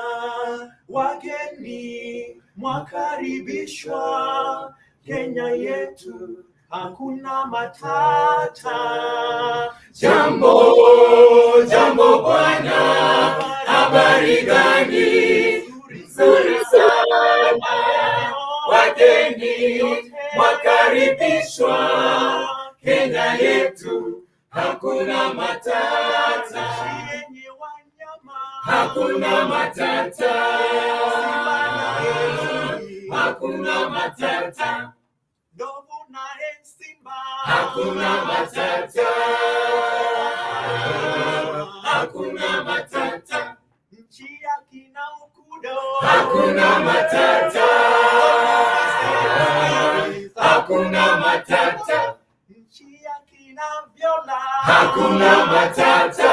wageni mwakaribishwa. Kenya yetu hakuna matata. Jambo bwana, habari gani? Mzuri sana, wageni mwakaribishwa. Kenya yetu hakuna matata. Hakuna matata, hakuna matata. Hakuna matata, hakuna matata. Hakuna matata, hakuna matata. Hakuna matata,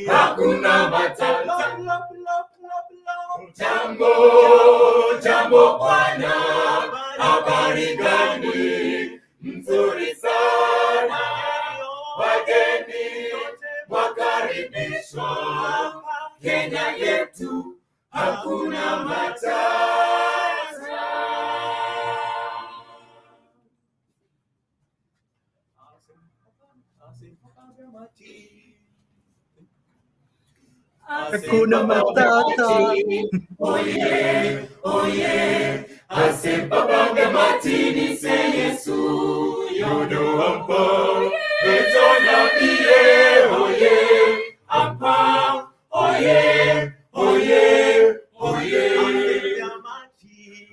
hakuna matata. Jambo bwana, habari gani? Mzuri sana, wageni wakaribishwa. Kenya yetu hakuna matata. Hakuna matata. Oye, asempapanga matini se Yesu yodo ampa. Etona biye, oye, ampa. Oye.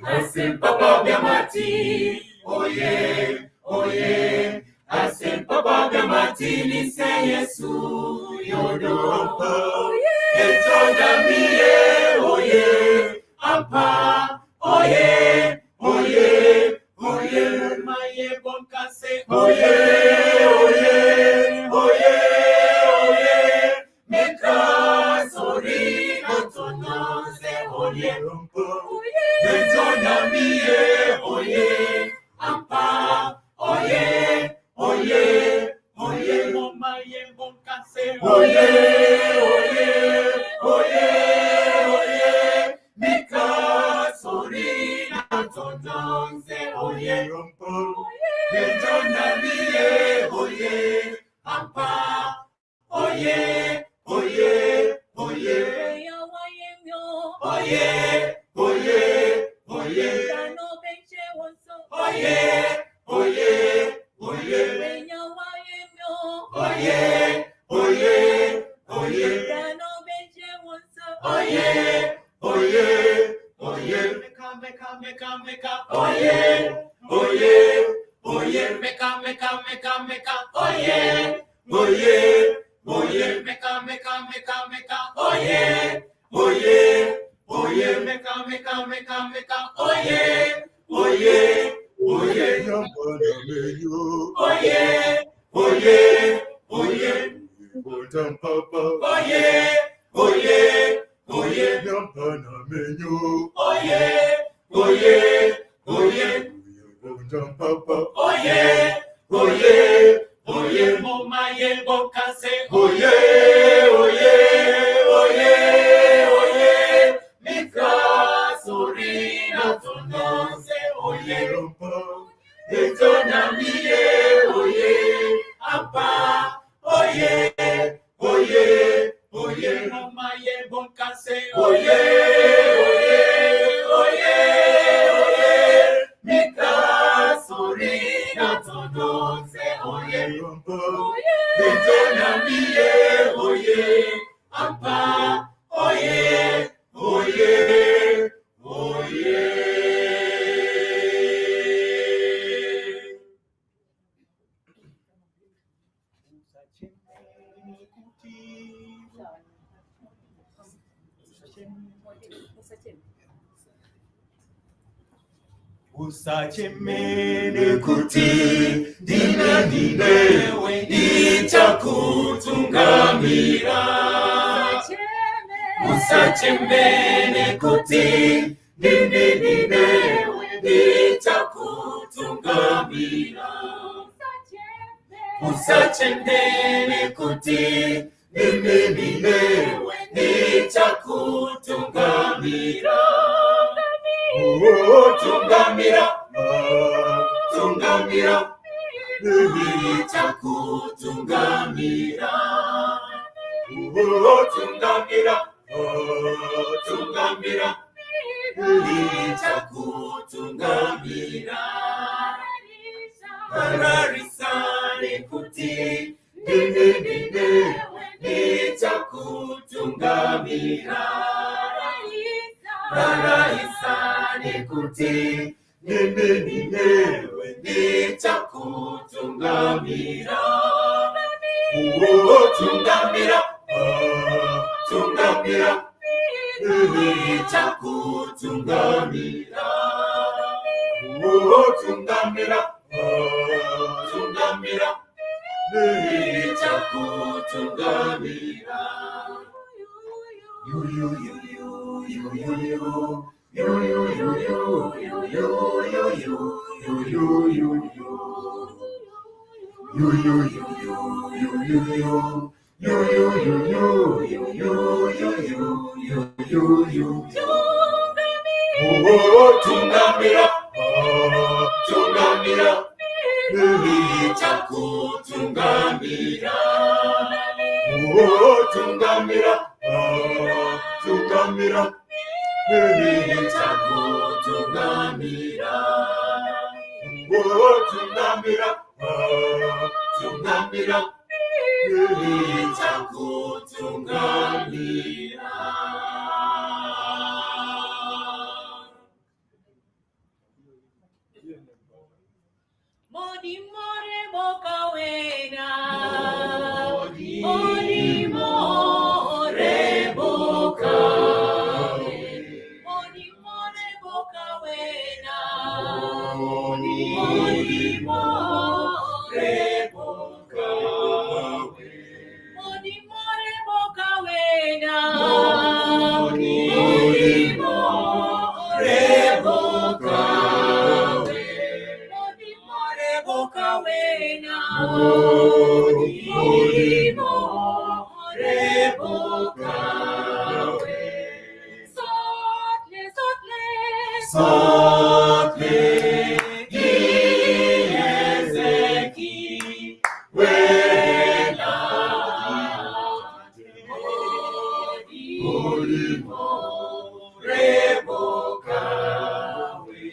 Asempapanga mati, oye. Asempapanga matini se Yesu yodo ampa. Etona biye, oye, ampa. Oye. Maye bonkase. Oye. oye, Betona mie, oye, ampa, oye, oye, oye, moma ye monkase, oye, oye, oye, oye, mika sorina tononse, oye, Betona mie, oye, ampa, oye, oye, oye, oye, oye, oye, oye, oye, oye, oye, oye, oye, oye, oye, oye, meka, oye, oye, oye, meka, oye, oye, oye, meka, oye, oye, oye, meka, oye, oye, oye, yambana meyo, oye, oye, oye, botam papa, oye, oye, oye, yambana meyo, oye, oye, oye, botam papa, oye, oye, oye, moma ye bokase, oye, oye, oye, oye, mika sorina tononse, oye, etona mie, oye, apa, oye, oye, oye, moma ye bokase, oye, oye, oye, oye, mika sorina tononse, oye, etona mie, oye, apa, oye, oye, oye. Usachemene kuti dine dinewe nitakutungamira. Usachemene kuti dine dinewe nitakutungamira. Usachemene kuti dine dinewe nitakutungamira. Oh, tungamira, tungamira, nitakutungamira. Oh, tungamira, tungamira, nitakutungamira. Ararisane kuti, dine nitakutungamira. Ararisane kuti, dine nitakutungamira. Oh, tungamira, tungamira, nitakutungamira. Oh, tungamira, tungamira, nitakutungamira. You, you, you, you, you, you, you. You, you, you, you, you, you, you, you, you, you, you, you. You, you, you, you, you, you, you. You, you, you, you, you, you, you, you, you, you. Oh, tungamira, tungamira, nitakutungamira. Oh, tungamira, tungamira, nitakutungamira. Oh, tungamira, tungamira, nitakutungamira. Modi more boka wena, modi more boka, modi more boka wena, modi more boka, modi more boka wena, modi more Odimo reboka we. Sotle iezeki wena. Odimo reboka we.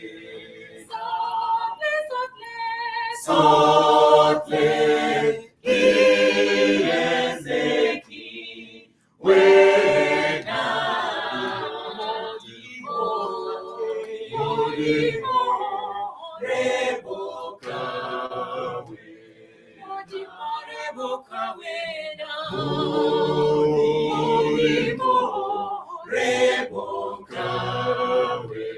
Sotle iezeki wena. Odimo reboka we. Odimo reboka wena. Odimo reboka we.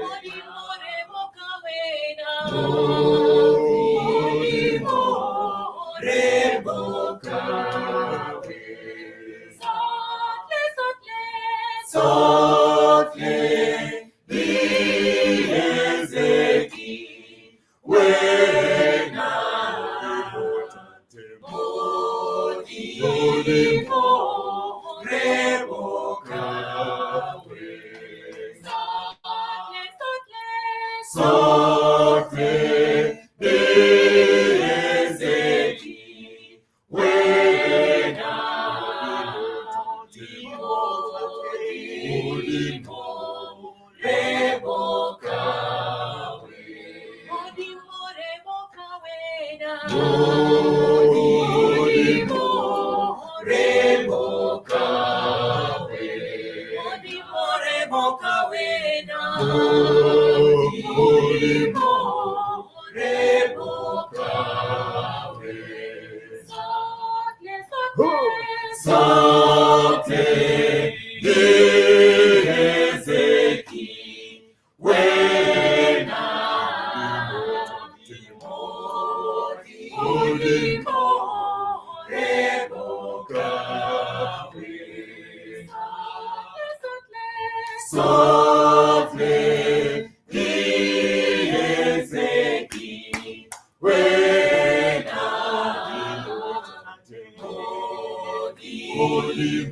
Odimo reboka wena. Odimo reboka we. Sotle iezeki wena. Odimo reboka we. Sotle iezeki wena. Odimo reboka we. Odimo reboka wena. Odimo reboka we. Odimo reboka wena. Odimo reboka we. Sotle iezeki wena. Odimo reboka we. Sotle iezeki wena. Odimo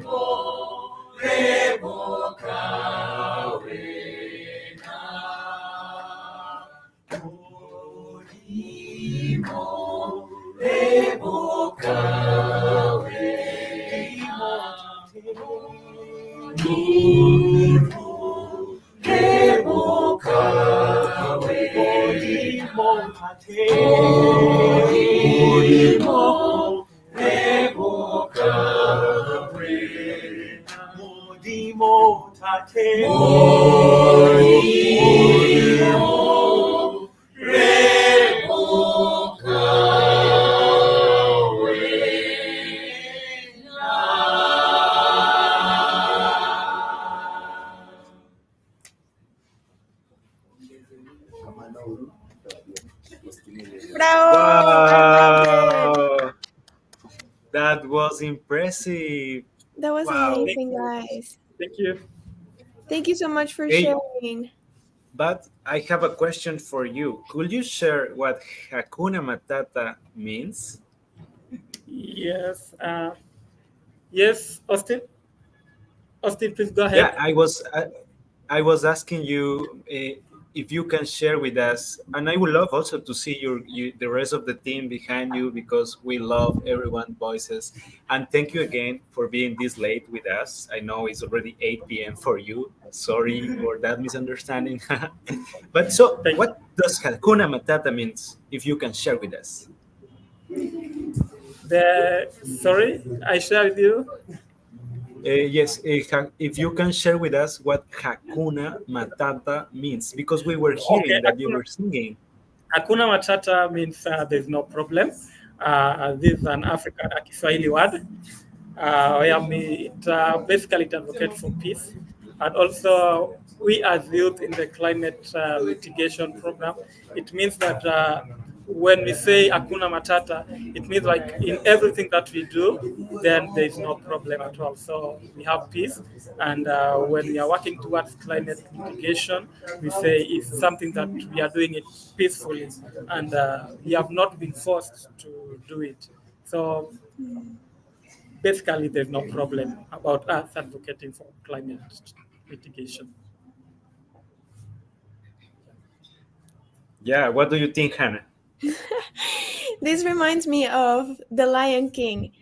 reboka wena. Odimo reboka wena. Odimo reboka wena. Odimo reboka wena. Odimo tate. Odimo reboka Bravo! Wow, that was impressive. That was Wow. amazing, guys. Thank you. Thank you so much for Hey. sharing. But I have a question for you. Could you share what Hakuna Matata means? Yes. Yes, Austin. Austin, please go ahead. Yeah, I was asking you if you can share with us, and I would love also to see the rest of the team behind you because we love everyone's voices. And thank you again for being this late with us. I know it's already 8 p.m. for you. Sorry for that misunderstanding. But so, what does Hakuna Matata means? If you can share with us. Sorry, I share with you. Yes, if you can share with us what Hakuna Matata means, because we were hearing that you were singing. Hakuna Matata means there's no problem. This is an African Kiswahili word. Basically it advocates for peace. And also, we as youth in the climate mitigation program, it means that when we say Hakuna Matata, it means like in everything that we do, then there is no problem at all. So we have peace. And when we are working towards climate mitigation, we say it's something that we are doing it peacefully. And we have not been forced to do it. So basically there's no problem about us advocating for climate mitigation. Yeah, what do you think, Hannah? This reminds me of The Lion King.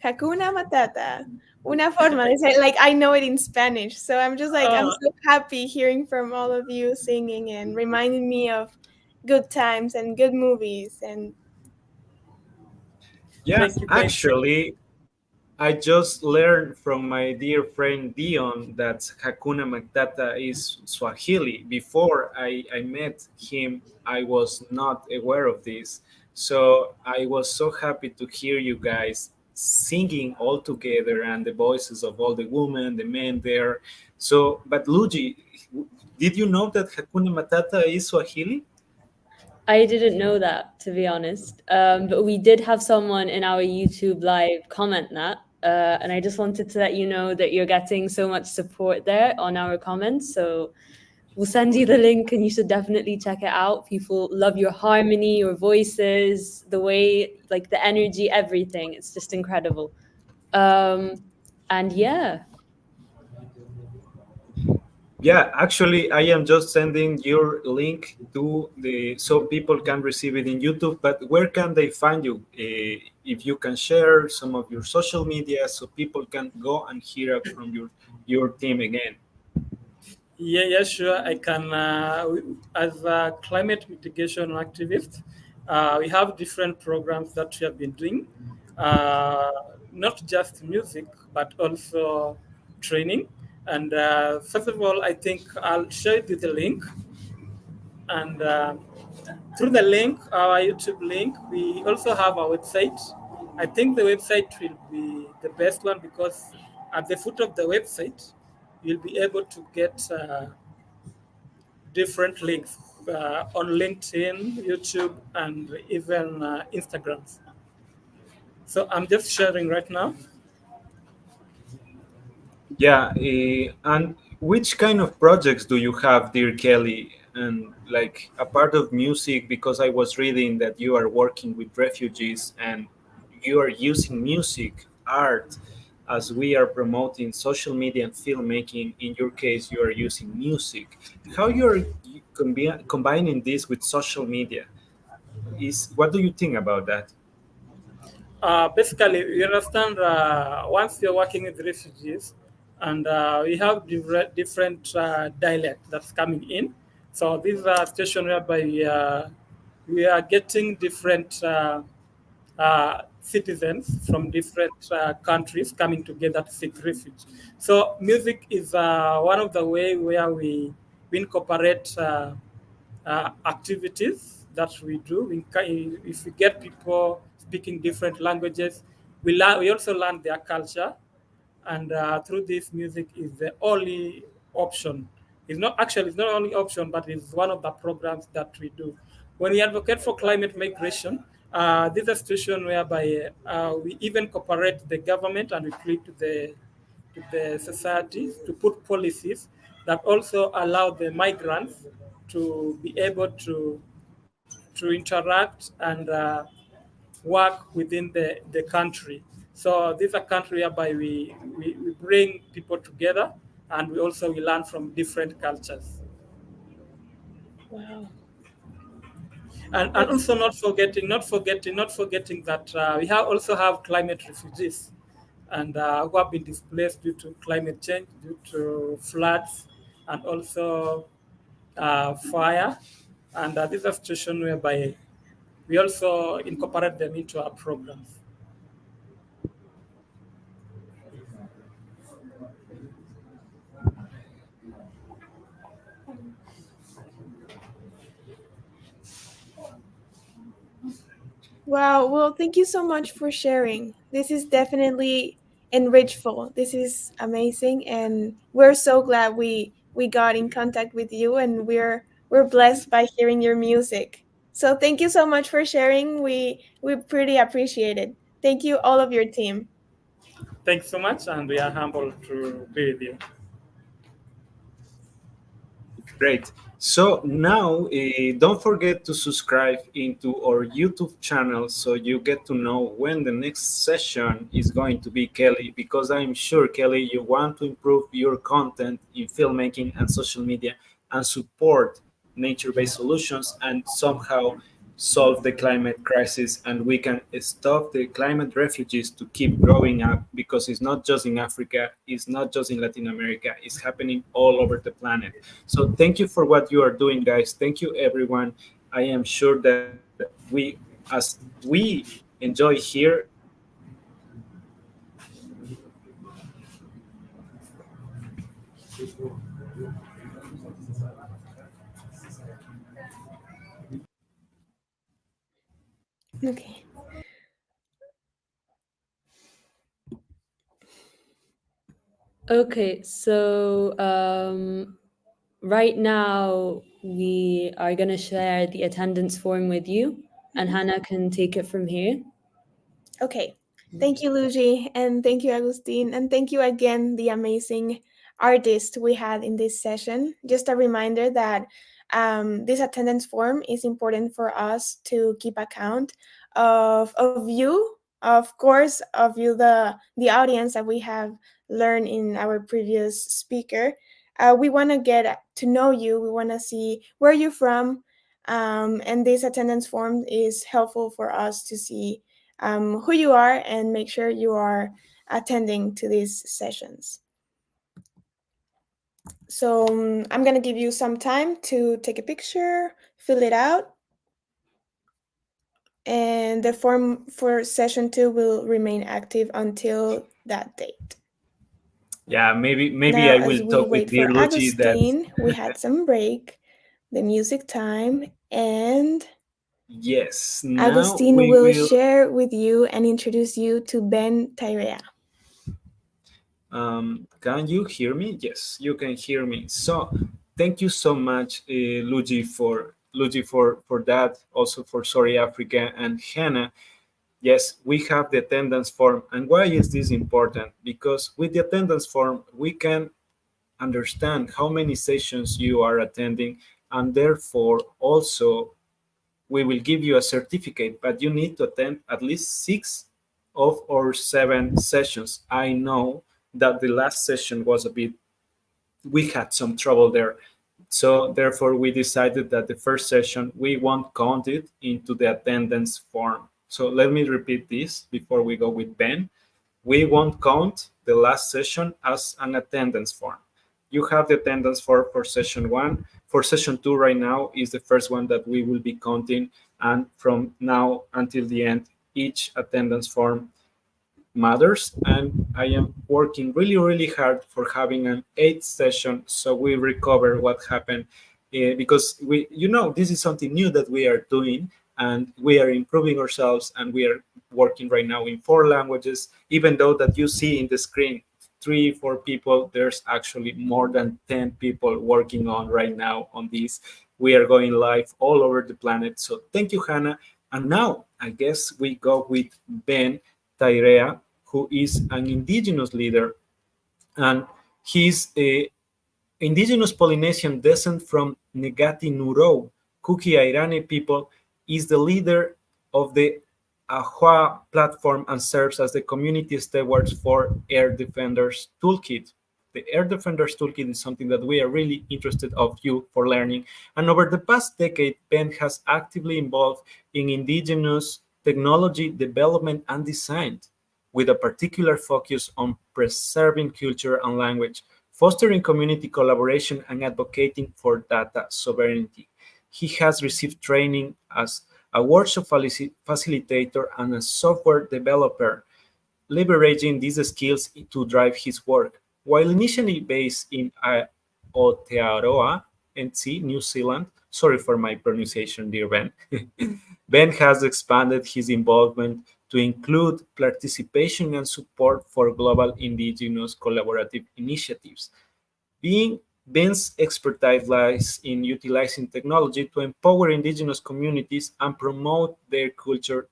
Hakuna Matata. Una forma de ser. Like, I know it in Spanish. So I'm just like, I'm so happy hearing from all of you singing and reminding me of good times and good movies. And Yeah, actually, I just learned from my dear friend Dion that Hakuna Matata is Swahili. Before I met him, I was not aware of this. So I was so happy to hear you guys singing all together and the voices of all the women, the men there. So, but Luigi, did you know that Hakuna Matata is Swahili? I didn't know that, to be honest. But we did have someone in our YouTube live comment that. And I just wanted to let you know that you're getting so much support there on our comments. So we'll send you the link and you should definitely check it out. People love your harmony, your voices, the way, like the energy, everything. It's just incredible. And yeah. Yeah, actually, I am just sending your link to the so people can receive it in YouTube. But where can they find you? If you can share some of your social media, so people can go and hear from your team again. Yeah, sure. I can, as a climate mitigation activist, we have different programs that we have been doing, not just music, but also training. And first of all, I think I'll share you the link. And through the link, our YouTube link, we also have our website. I think the website will be the best one because at the foot of the website, you'll be able to get different links on LinkedIn, YouTube, and even Instagram. So I'm just sharing right now. Yeah, and which kind of projects do you have, dear Kelly? And like a part of music, because I was reading that you are working with refugees and you are using music, art, as we are promoting social media and filmmaking. In your case, you are using music. How you are combining this with social media? Is what do you think about that? Basically, you understand, once you're working with refugees, and we have different dialect that's coming in. So this is a situation whereby we are getting different citizens from different countries coming together to seek refuge. So music is one of the way where we incorporate activities that we do. If we get people speaking different languages, we also learn their culture, and through this, music is the only option. It's not only option, but it's one of the programs that we do. When we advocate for climate migration, this is a situation whereby we even cooperate the government and we plead to the societies to put policies that also allow the migrants to be able to interact and work within the country. So this is a country whereby we bring people together and we learn from different cultures. wow. And also not forgetting that also have climate refugees and who have been displaced due to climate change, due to floods, and also fire. And this is a situation whereby we also incorporate them into our programs. Wow. Well, thank you so much for sharing. This is definitely enrichful. This is amazing, and we're so glad we got in contact with you, and we're blessed by hearing your music. So thank you so much for sharing. We pretty appreciate it. Thank you, all of your team. Thanks so much, and we are humbled to be with you. Great. So now don't forget to subscribe into our YouTube channel so you get to know when the next session is going to be, Kelly, because I'm sure, Kelly, you want to improve your content in filmmaking and social media and support nature-based solutions and somehow solve the climate crisis, and we can stop the climate refugees to keep growing up, because it's not just in Africa, it's not just in Latin America, it's happening all over the planet. So thank you for what you are doing, guys. Thank you, everyone. I am sure that as we enjoy here, Okay. Okay, so right now we are going to share the attendance form with you, and Hannah can take it from here. Okay. Thank you, Luigi, and thank you, Agustin, and thank you again, the amazing artist we had in this session. Just a reminder that this attendance form is important for us to keep account of you, of course, of you, the audience that we have learned in our previous speaker. We want to get to know you. We want to see where you're from, and this attendance form is helpful for us to see who you are and make sure you are attending to these sessions. So I'm going to give you some time to take a picture, fill it out, and the form for session 2 will remain active until that date. yeah, maybe Now, I as will we talk with wait for dear Luigi that Agustin, we had some break, the music time, and yes, now Agustin we will will. share with you and introduce you to Ben Tyrea. Can you hear me? Yes, you can hear me. So thank you so much, Luigi for that. Also for Sorry Africa and Hannah. Yes, we have the attendance form. And why is this important? Because with the attendance form, we can understand how many sessions you are attending, and therefore also we will give you a certificate, but you need to attend at least 6 or 7 sessions. I know that the last session was a bit, we had some trouble there. So therefore we decided that the first session, we won't count it into the attendance form. So let me repeat this before we go with Ben. We won't count the last session as an attendance form. You have the attendance form for session 1. For session 2 right now is the first one that we will be counting, and from now until the end, each attendance form matters. And I am working really, really hard for having an 8th session so we recover what happened, because this is something new that we are doing, and we are improving ourselves, and we are working right now in 4 languages. Even though that you see in the screen 3-4 people, there's actually more than 10 people working on right now on this. We are going live all over the planet. So thank you, Hannah. And now I guess we go with Ben Tairea, who is an indigenous leader, and he's a indigenous Polynesian descent from Negati Nurou, Kuki Airane people, is the leader of the Ahua platform and serves as the community stewards for Air Defenders Toolkit. The Air Defenders Toolkit is something that we are really interested of you for learning. And over the past decade, Ben has actively involved in indigenous technology development and design, with a particular focus on preserving culture and language, fostering community collaboration, and advocating for data sovereignty. He has received training as a workshop facilitator and a software developer, leveraging these skills to drive his work. While initially based in Aotearoa, NT, New Zealand, sorry for my pronunciation, dear Ben, Ben has expanded his involvement to include participation and support for global indigenous collaborative initiatives. Ben's expertise lies in utilizing technology to empower indigenous communities and promote their cultural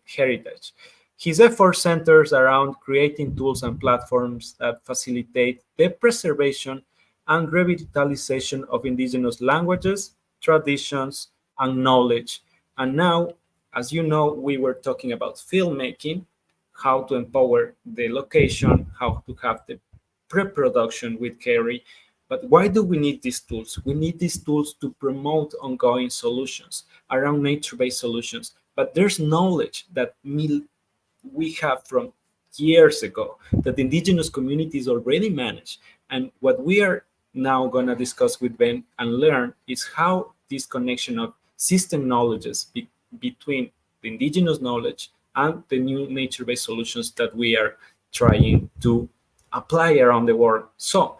heritage. His effort centers around creating tools and platforms that facilitate the preservation and revitalization of indigenous languages, traditions, and knowledge. And now, as you know, we were talking about filmmaking, how to empower the location, how to have the pre-production with Kerri. But why do we need these tools? We need these tools to promote ongoing solutions around nature-based solutions. But there's knowledge that we have from years ago that the indigenous communities already manage. And what we are now going to discuss with Ben and learn is how this connection of system knowledges between the indigenous knowledge and the new nature-based solutions that we are trying to apply around the world. So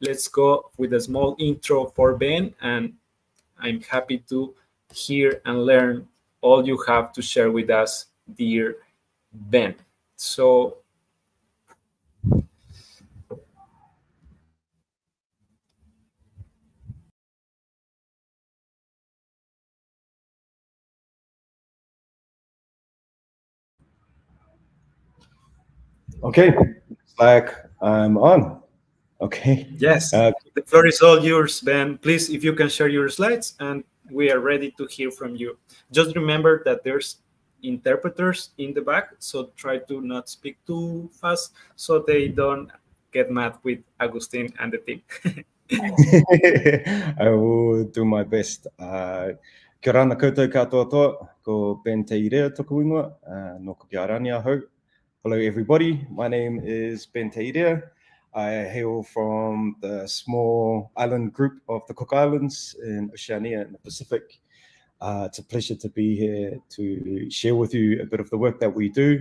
let's go with a small intro for Ben, and I'm happy to hear and learn all you have to share with us, dear Ben. So okay, it's like I'm on. Okay. Yes, the floor is all yours, Ben. Please, if you can share your slides, and we are ready to hear from you. Just remember that there's interpreters in the back, so try to not speak too fast so they don't get mad with Agustin and the team. I will do my best. Kia ora na koutou katoa, ko Ben Te Irea toku ingoa, no ko kia rani ahau. Hello everybody, my name is Ben Te Irea. I hail from the small island group of the Cook Islands in Oceania and the Pacific. It's a pleasure to be here to share with you a bit of the work that we do.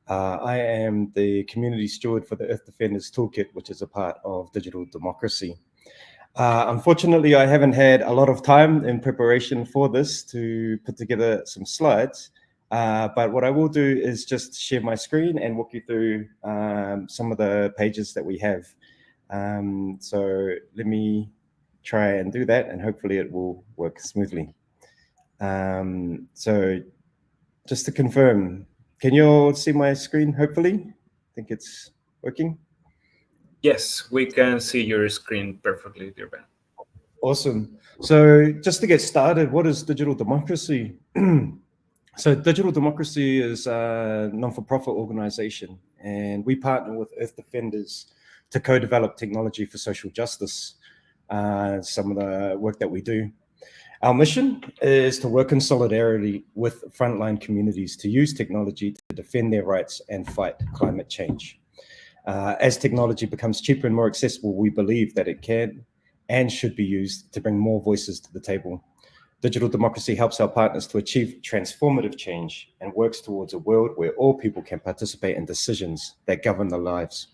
I am the community steward for the Earth Defenders Toolkit, which is a part of digital democracy. Unfortunately, I haven't had a lot of time in preparation for this to put together some slides. But what I will do is just share my screen and walk you through some of the pages that we have. So let me try and do that, and hopefully it will work smoothly. So just to confirm, can you all see my screen, hopefully? I think it's working. Yes, we can see your screen perfectly, dear Ben. Awesome. So just to get started, what is digital democracy? So Digital Democracy is a non-for-profit organization, and we partner with Earth Defenders to co-develop technology for social justice, some of the work that we do. Our mission is to work in solidarity with frontline communities to use technology to defend their rights and fight climate change. As technology becomes cheaper and more accessible, we believe that it can and should be used to bring more voices to the table. Digital democracy helps our partners to achieve transformative change and works towards a world where all people can participate in decisions that govern their lives.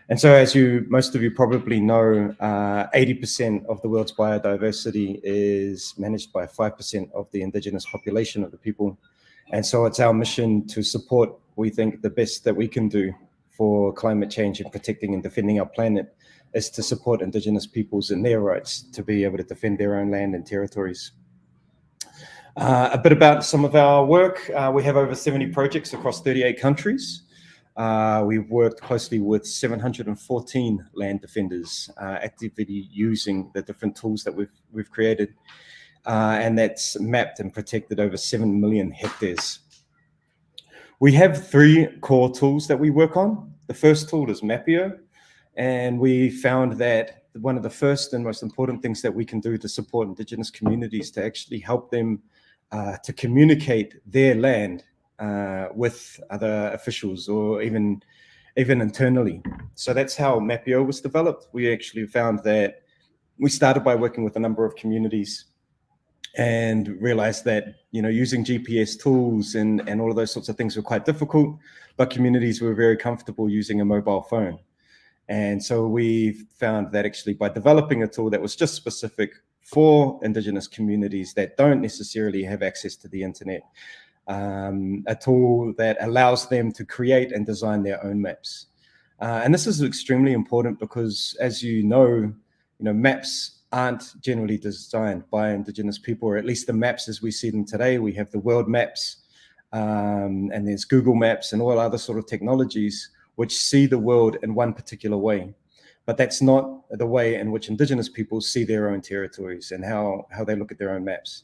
And so, as most of you probably know, 80% of the world's biodiversity is managed by 5% of the indigenous population of the people. And so it's our mission to support, we think, the best that we can do for climate change and protecting and defending our planet is to support indigenous peoples and their rights to be able to defend their own land and territories. A bit about some of our work. We have over 70 projects across 38 countries. We've worked closely with 714 land defenders, actively using the different tools that we've created, and that's mapped and protected over 7 million hectares. We have 3 core tools that we work on. The first tool is Mapio, and we found that one of the first and most important things that we can do to support indigenous communities to actually help them to communicate their land with other officials or even internally. So that's how Mapio was developed. We actually found that we started by working with a number of communities and realized that, you know, using GPS tools and all of those sorts of things were quite difficult, but communities were very comfortable using a mobile phone. And so we found that actually by developing a tool that was just specific for indigenous communities that don't necessarily have access to the internet, a tool that allows them to create and design their own maps. And this is extremely important because, as you know, maps aren't generally designed by indigenous people, or at least the maps as we see them today. We have the world maps, and there's Google Maps and all other sort of technologies which see the world in one particular way. but that's not the way in which Indigenous people see their own territories and how they look at their own maps.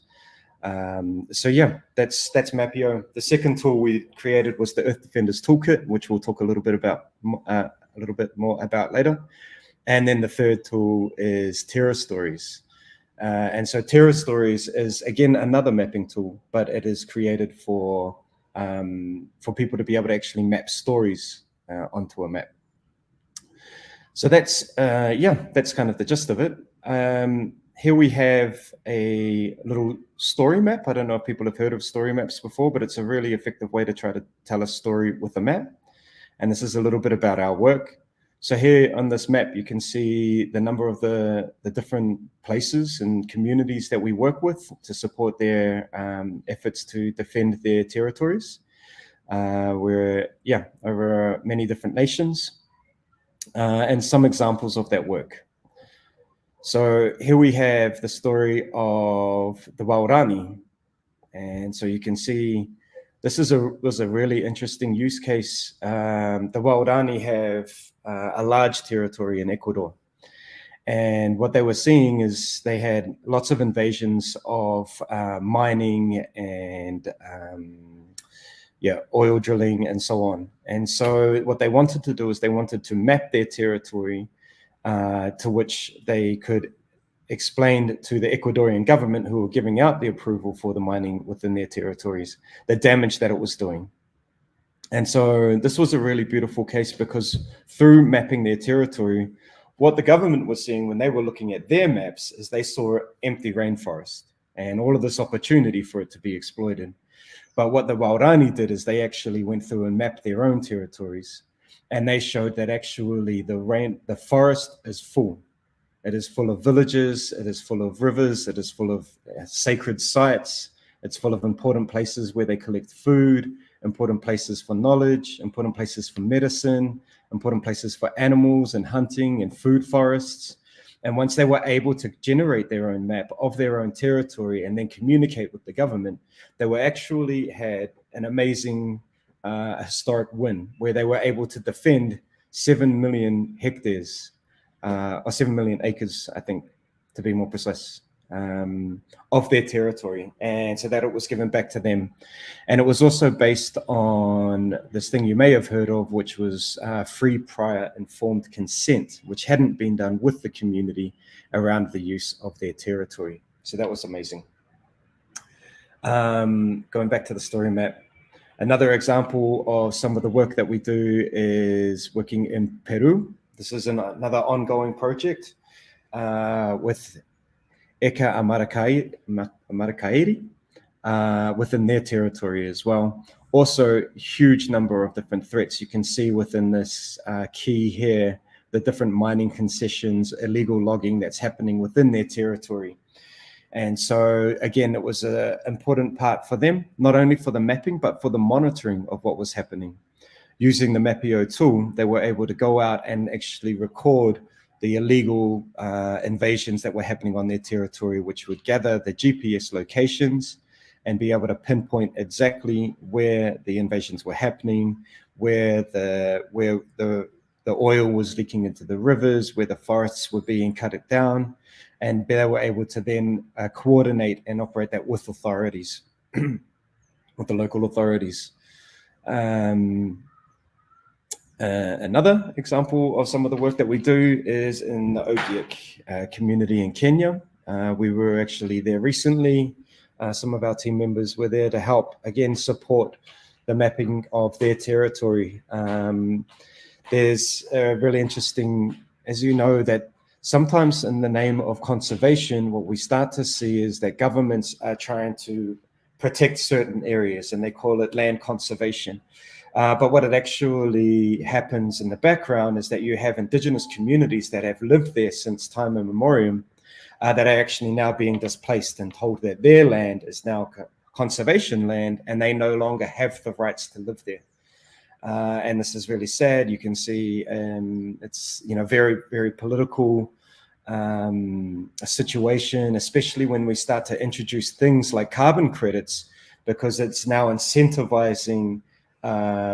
So yeah, that's Mapio. The second tool we created was the Earth Defenders Toolkit, which we'll talk a little bit more about later. And then the third tool is Terror Stories. And so Terror Stories is, again, another mapping tool, but it is created for people to be able to actually map stories onto a map. So that's kind of the gist of it. Here we have a little story map. I don't know if people have heard of story maps before, but it's a really effective way to try to tell a story with a map. And this is a little bit about our work. So here on this map, you can see the number of the different places and communities that we work with to support their efforts to defend their territories. We're over many different nations and some examples of that work. So here we have the story of the Waorani. And so you can see this was a really interesting use case. The Waorani have a large territory in Ecuador. And what they were seeing is they had lots of invasions of mining and oil drilling and so on. And so what they wanted to do is they wanted to map their territory to which they could explain to the Ecuadorian government, who were giving out the approval for the mining within their territories, the damage that it was doing. And so this was a really beautiful case because through mapping their territory, what the government was seeing when they were looking at their maps is they saw empty rainforest and all of this opportunity for it to be exploited. But what the Waorani did is they actually went through and mapped their own territories. And they showed that actually the forest is full. It is full of villages, it is full of rivers, it is full of sacred sites, it's full of important places where they collect food, important places for knowledge, important places for medicine, important places for animals and hunting and food forests. And once they were able to generate their own map of their own territory and then communicate with the government, they were actually had an amazing historic win where they were able to defend 7 million hectares or 7 million acres, I think, to be more precise, of their territory. And so that it was given back to them. And it was also based on this thing you may have heard of, which was free, prior, informed consent, which hadn't been done with the community around the use of their territory. So that was amazing. Going back to the story map, another example of some of the work that we do is working in Peru. This is another ongoing project with Eka Amarakairi within their territory as well. Also, huge number of different threats. You can see within this key here, the different mining concessions, illegal logging that's happening within their territory. And so, again, it was an important part for them, not only for the mapping, but for the monitoring of what was happening. Using the Mapio tool, they were able to go out and actually record the illegal invasions that were happening on their territory, which would gather the GPS locations and be able to pinpoint exactly where the invasions were happening, where the oil was leaking into the rivers, where the forests were being cut down, and they were able to then coordinate and operate that with authorities, with the local authorities. Another example of some of the work that we do is in the Ogiek community in Kenya. We were actually there recently. Some of our team members were there to help, again, support the mapping of their territory. There's a really interesting, as you know, that sometimes in the name of conservation, what we start to see is that governments are trying to protect certain areas and they call it land conservation. But what it actually happens in the background is that you have Indigenous communities that have lived there since time immemorial that are actually now being displaced and told that their land is now conservation land and they no longer have the rights to live there. And this is really sad. You can see it's very, very political situation, especially when we start to introduce things like carbon credits, because it's now incentivizing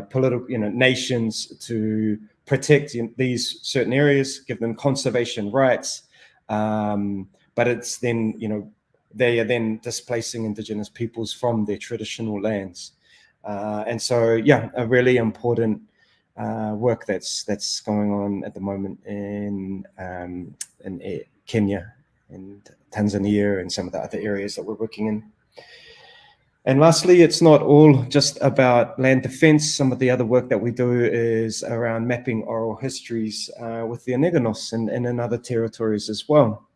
political nations to protect these certain areas, give them conservation rights, but it's then, they are then displacing Indigenous peoples from their traditional lands. And so, yeah, a really important work that's going on at the moment in Kenya and Tanzania and some of the other areas that we're working in. And lastly, it's not all just about land defense. Some of the other work that we do is around mapping oral histories with the Indigenous and in other territories as well.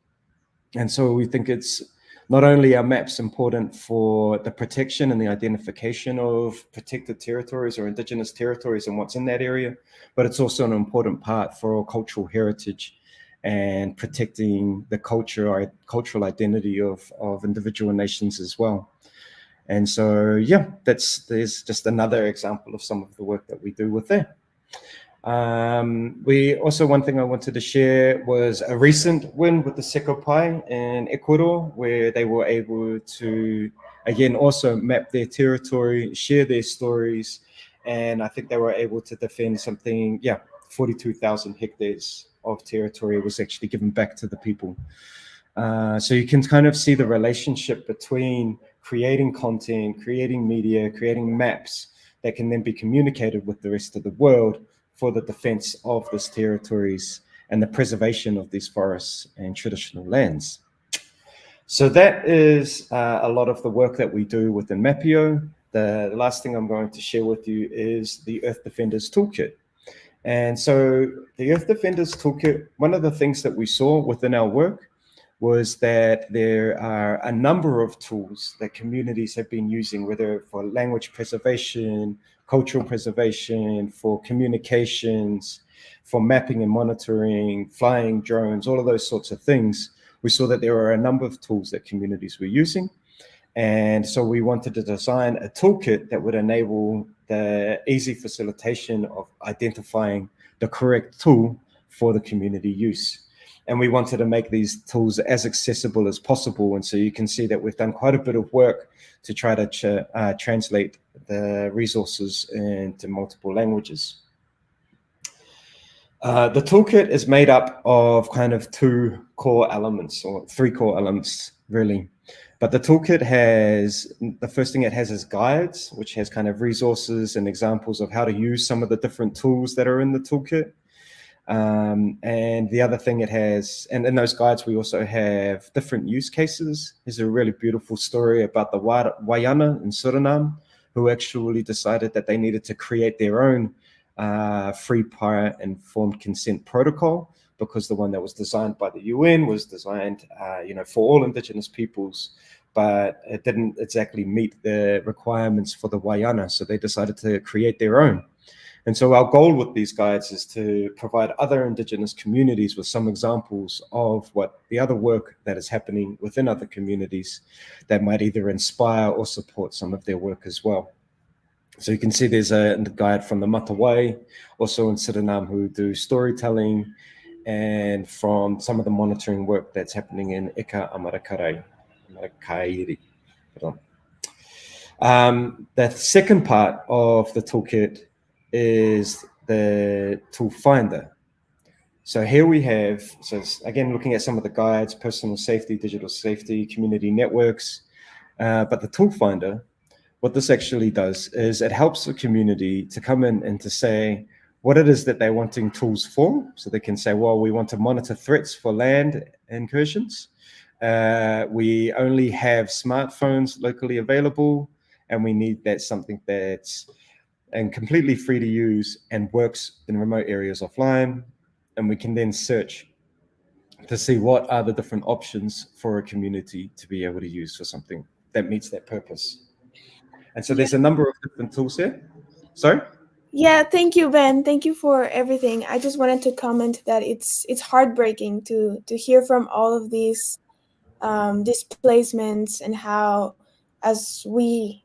And so we think it's not only are maps important for the protection and the identification of protected territories or Indigenous territories and what's in that area, but it's also an important part for our cultural heritage and protecting the cultural identity of individual nations as well. And so, yeah, there's just another example of some of the work that we do with that. We also, one thing I wanted to share was a recent win with the Sequoia in Ecuador, where they were able to, again, also map their territory, share their stories, and I think they were able to defend something, 42,000 hectares of territory was actually given back to the people. So you can kind of see the relationship between creating content, creating media, creating maps that can then be communicated with the rest of the world for the defense of these territories and the preservation of these forests and traditional lands. So that is a lot of the work that we do within Mapio. The last thing I'm going to share with you is the Earth Defenders Toolkit. And so the Earth Defenders Toolkit, one of the things that we saw within our work was that there are a number of tools that communities have been using, whether for language preservation, cultural preservation, for communications, for mapping and monitoring, flying drones, all of those sorts of things. We saw that there are a number of tools that communities were using. And so we wanted to design a toolkit that would enable the easy facilitation of identifying the correct tool for the community use. And we wanted to make these tools as accessible as possible. And so you can see that we've done quite a bit of work to try to translate the resources into multiple languages. The toolkit is made up of kind of two core elements, or three core elements, really. But the toolkit has, the first thing it has is guides, which has kind of resources and examples of how to use some of the different tools that are in the toolkit. And the other thing it has, and in those guides, we also have different use cases. There's a really beautiful story about the Wayana in Suriname, who actually decided that they needed to create their own free, prior, informed consent protocol, because the one that was designed by the UN was designed, for all Indigenous peoples, but it didn't exactly meet the requirements for the Wayana. So they decided to create their own. And so our goal with these guides is to provide other Indigenous communities with some examples of what the other work that is happening within other communities that might either inspire or support some of their work as well. So you can see there's a guide from the Matawai, also in Suriname, who do storytelling, and from some of the monitoring work that's happening in Ika Amarakairi. The second part of the toolkit is the tool finder. So here we have, so again, looking at some of the guides, personal safety, digital safety, community networks, but the tool finder, what this actually does is it helps the community to come in and to say what it is that they're wanting tools for. So they can say, well, we want to monitor threats for land incursions. We only have smartphones locally available, and we need that something that's and completely free to use and works in remote areas offline. And we can then search to see what are the different options for a community to be able to use for something that meets that purpose. And so there's a number of different tools here. Sorry? Yeah, thank you, Ben. Thank you for everything. I just wanted to comment that it's heartbreaking to hear from all of these displacements and how, as we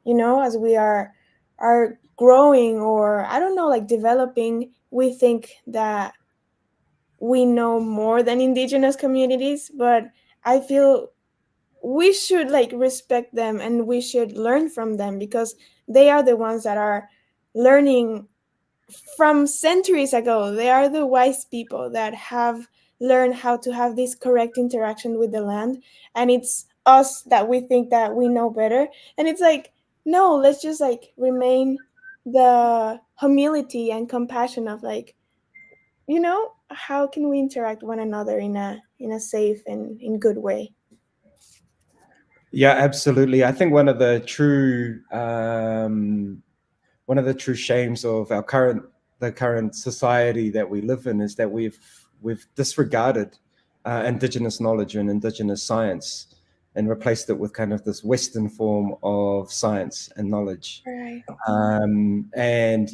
are growing, or I don't know, like developing, we think that we know more than Indigenous communities, but I feel we should respect them and we should learn from them, because they are the ones that are learning from centuries ago. They are the wise people that have learned how to have this correct interaction with the land, and it's us that we think that we know better. And it's like, no, let's just like remain the humility and compassion of like, how can we interact one another in a safe and in good way. Yeah, absolutely. I think one of the true shames of our current society that we live in is that we've disregarded Indigenous knowledge and Indigenous science and replaced it with kind of this Western form of science and knowledge. Right. And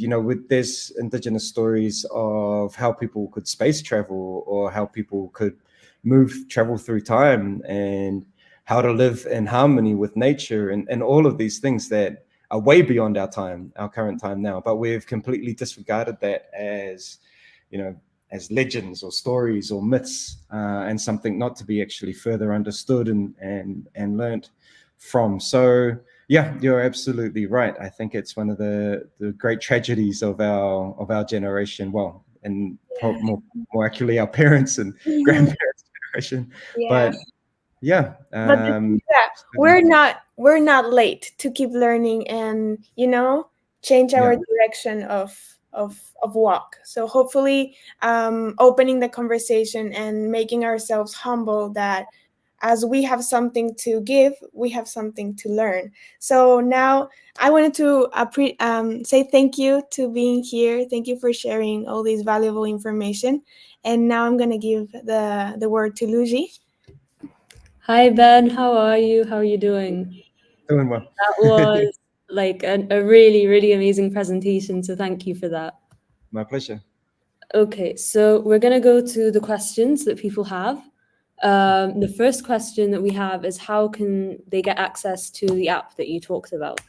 there's Indigenous stories of how people could space travel, or how people could travel through time, and how to live in harmony with nature, and all of these things that are way beyond our current time now. But we've completely disregarded that as legends or stories or myths, and something not to be actually further understood and learnt from. So yeah, you're absolutely right. I think it's one of the great tragedies of our generation. Well, and more accurately, our parents and grandparents' generation. Yeah. But yeah, we're not late to keep learning and change our direction of walk. So hopefully opening the conversation and making ourselves humble, that as we have something to give, we have something to learn. So now I wanted to say thank you to being here. Thank you for sharing all this valuable information. And now I'm going to give the word to Luigi. Hi, Ben. How are you? How are you doing? Doing well. That was like a really, really amazing presentation. So thank you for that. My pleasure. Okay, so we're going to go to the questions that people have. The first question that we have is, how can they get access to the app that you talked about?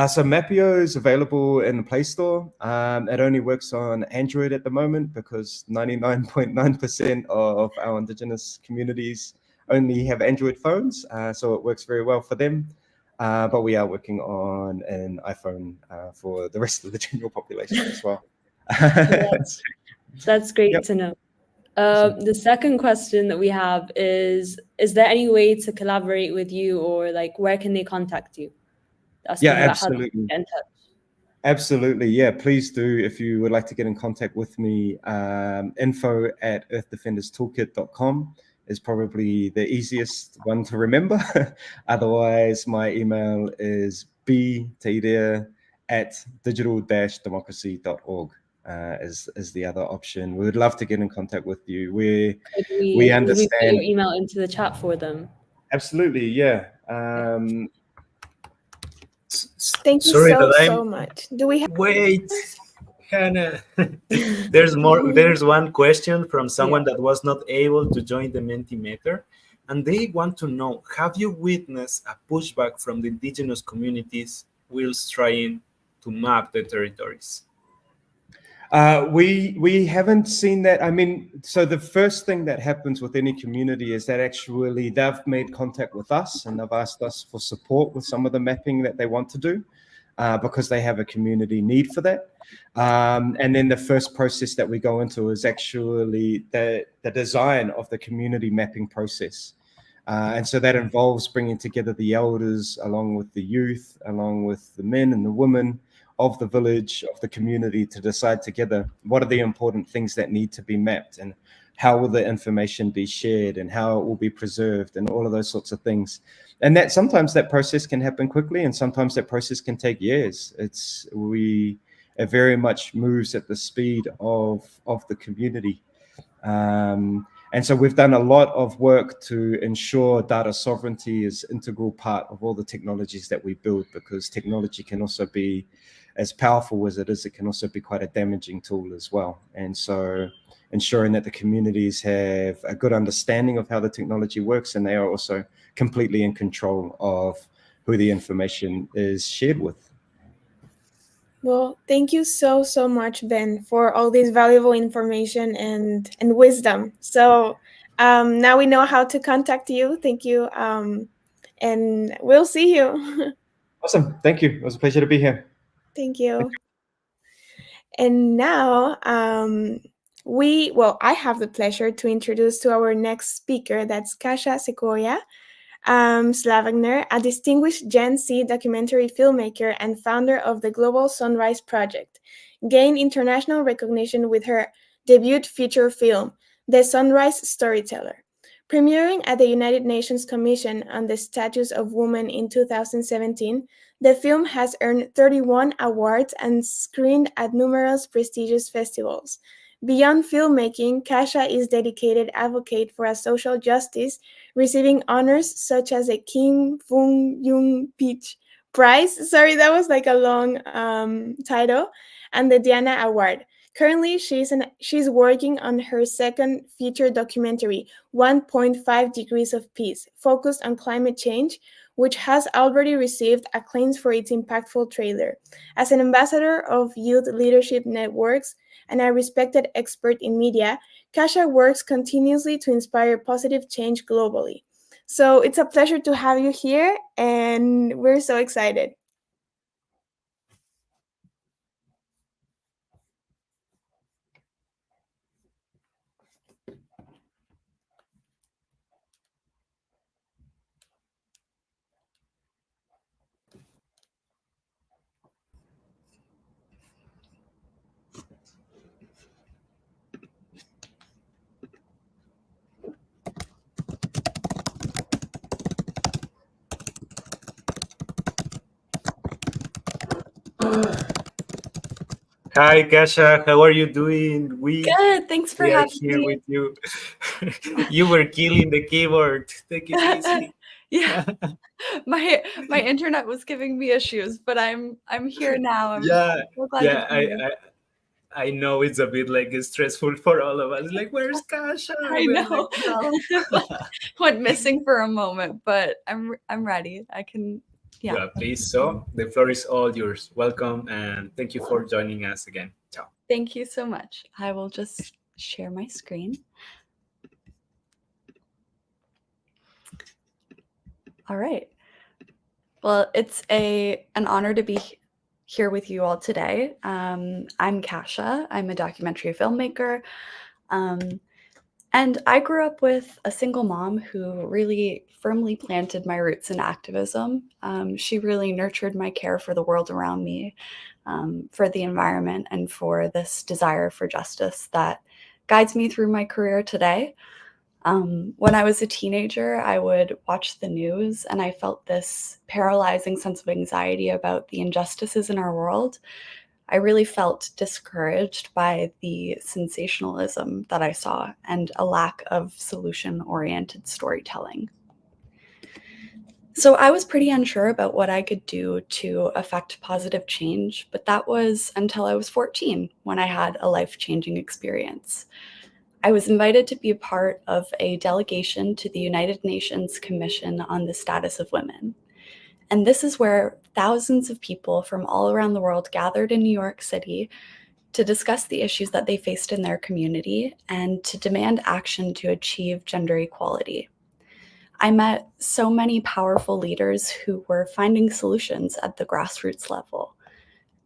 So Mapio is available in the Play Store. It only works on Android at the moment because 99.9% of our Indigenous communities only have Android phones. So it works very well for them. But we are working on an iPhone for the rest of the general population as well. That's great to know. The second question that we have is there any way to collaborate with you, or like where can they contact you? Yeah, absolutely. Get in touch. Absolutely, yeah. Please do, if you would like to get in contact with me. info@earthdefenderstoolkit.com is probably the easiest one to remember. Otherwise, my email is btader@digital-democracy.org. Is the other option. We would love to get in contact with you. We understand. Could we put your email into the chat for them? Absolutely, yeah. Thank you so much. Do we have... Wait, Hannah. There's more. There's one question from someone that was not able to join the Mentimeter, and they want to know: have you witnessed a pushback from the Indigenous communities whilst trying to map the territories? We haven't seen that. I mean, so the first thing that happens with any community is that actually they've made contact with us and they've asked us for support with some of the mapping that they want to do, because they have a community need for that. And then the first process that we go into is actually the design of the community mapping process. And so that involves bringing together the elders along with the youth, along with the men and the women of the village, of the community, to decide together what are the important things that need to be mapped, and how will the information be shared, and how it will be preserved, and all of those sorts of things. And that sometimes that process can happen quickly, and sometimes that process can take years. It very much moves at the speed of the community. And so we've done a lot of work to ensure data sovereignty is an integral part of all the technologies that we build, because technology can also be, as powerful as it is, it can also be quite a damaging tool as well. And so ensuring that the communities have a good understanding of how the technology works, and they are also completely in control of who the information is shared with. Well, thank you so much, Ben, for all this valuable information and wisdom. So now we know how to contact you. Thank you. And we'll see you. Awesome. Thank you. It was a pleasure to be here. Thank you. And now I have the pleasure to introduce to our next speaker, that's Kasha Sequoia Slavagner, a distinguished Gen Z documentary filmmaker and founder of the Global Sunrise Project, gained international recognition with her debut feature film, The Sunrise Storyteller. Premiering at the United Nations Commission on the Status of Women in 2017, the film has earned 31 awards and screened at numerous prestigious festivals. Beyond filmmaking, Kasha is dedicated advocate for a social justice, receiving honors such as the Kim Fung-Young Peach Prize. Sorry, that was like a long title, and the Diana Award. Currently, she's working on her second feature documentary, 1.5 Degrees of Peace, focused on climate change, which has already received acclaims for its impactful trailer. As an ambassador of youth leadership networks and a respected expert in media, Kasha works continuously to inspire positive change globally. So it's a pleasure to have you here, and we're so excited. Hi, Kasha. How are you doing? Good. Thanks for we are having here me. with you. You were killing the keyboard. Take it easy. Yeah, my internet was giving me issues, but I'm here now. I'm Yeah, so glad to yeah. be here. I know it's a bit like stressful for all of us. Like, where's Kasha? I We're know. like, no. Went missing for a moment, but I'm ready. I can. Yeah. Yeah, please. So the floor is all yours. Welcome and thank you for joining us again. Ciao. Thank you so much. I will just share my screen. All right. Well, it's an honor to be here with you all today. I'm Kasha. I'm a documentary filmmaker. And I grew up with a single mom who really firmly planted my roots in activism. She really nurtured my care for the world around me, for the environment, and for this desire for justice that guides me through my career today. When I was a teenager, I would watch the news and I felt this paralyzing sense of anxiety about the injustices in our world. I really felt discouraged by the sensationalism that I saw and a lack of solution-oriented storytelling. So I was pretty unsure about what I could do to affect positive change, but that was until I was 14 when I had a life-changing experience. I was invited to be a part of a delegation to the United Nations Commission on the Status of Women. And this is where thousands of people from all around the world gathered in New York City to discuss the issues that they faced in their community and to demand action to achieve gender equality. I met so many powerful leaders who were finding solutions at the grassroots level.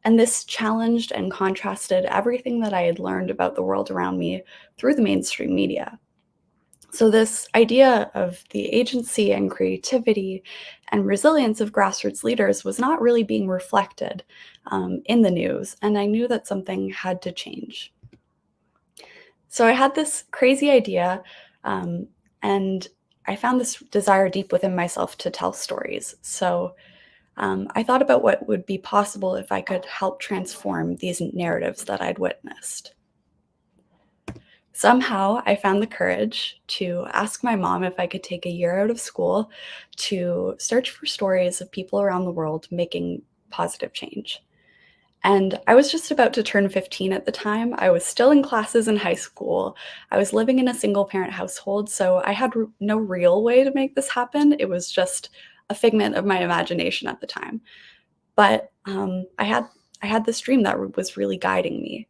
And this challenged and contrasted everything that I had learned about the world around me through the mainstream media. So this idea of the agency and creativity and resilience of grassroots leaders was not really being reflected in the news, and I knew that something had to change. So I had this crazy idea, and I found this desire deep within myself to tell stories. So I thought about what would be possible if I could help transform these narratives that I'd witnessed. Somehow, I found the courage to ask my mom if I could take a year out of school to search for stories of people around the world making positive change. And I was just about to turn 15 at the time. I was still in classes in high school. I was living in a single-parent household, so I had no real way to make this happen. It was just a figment of my imagination at the time. But I had this dream that was really guiding me.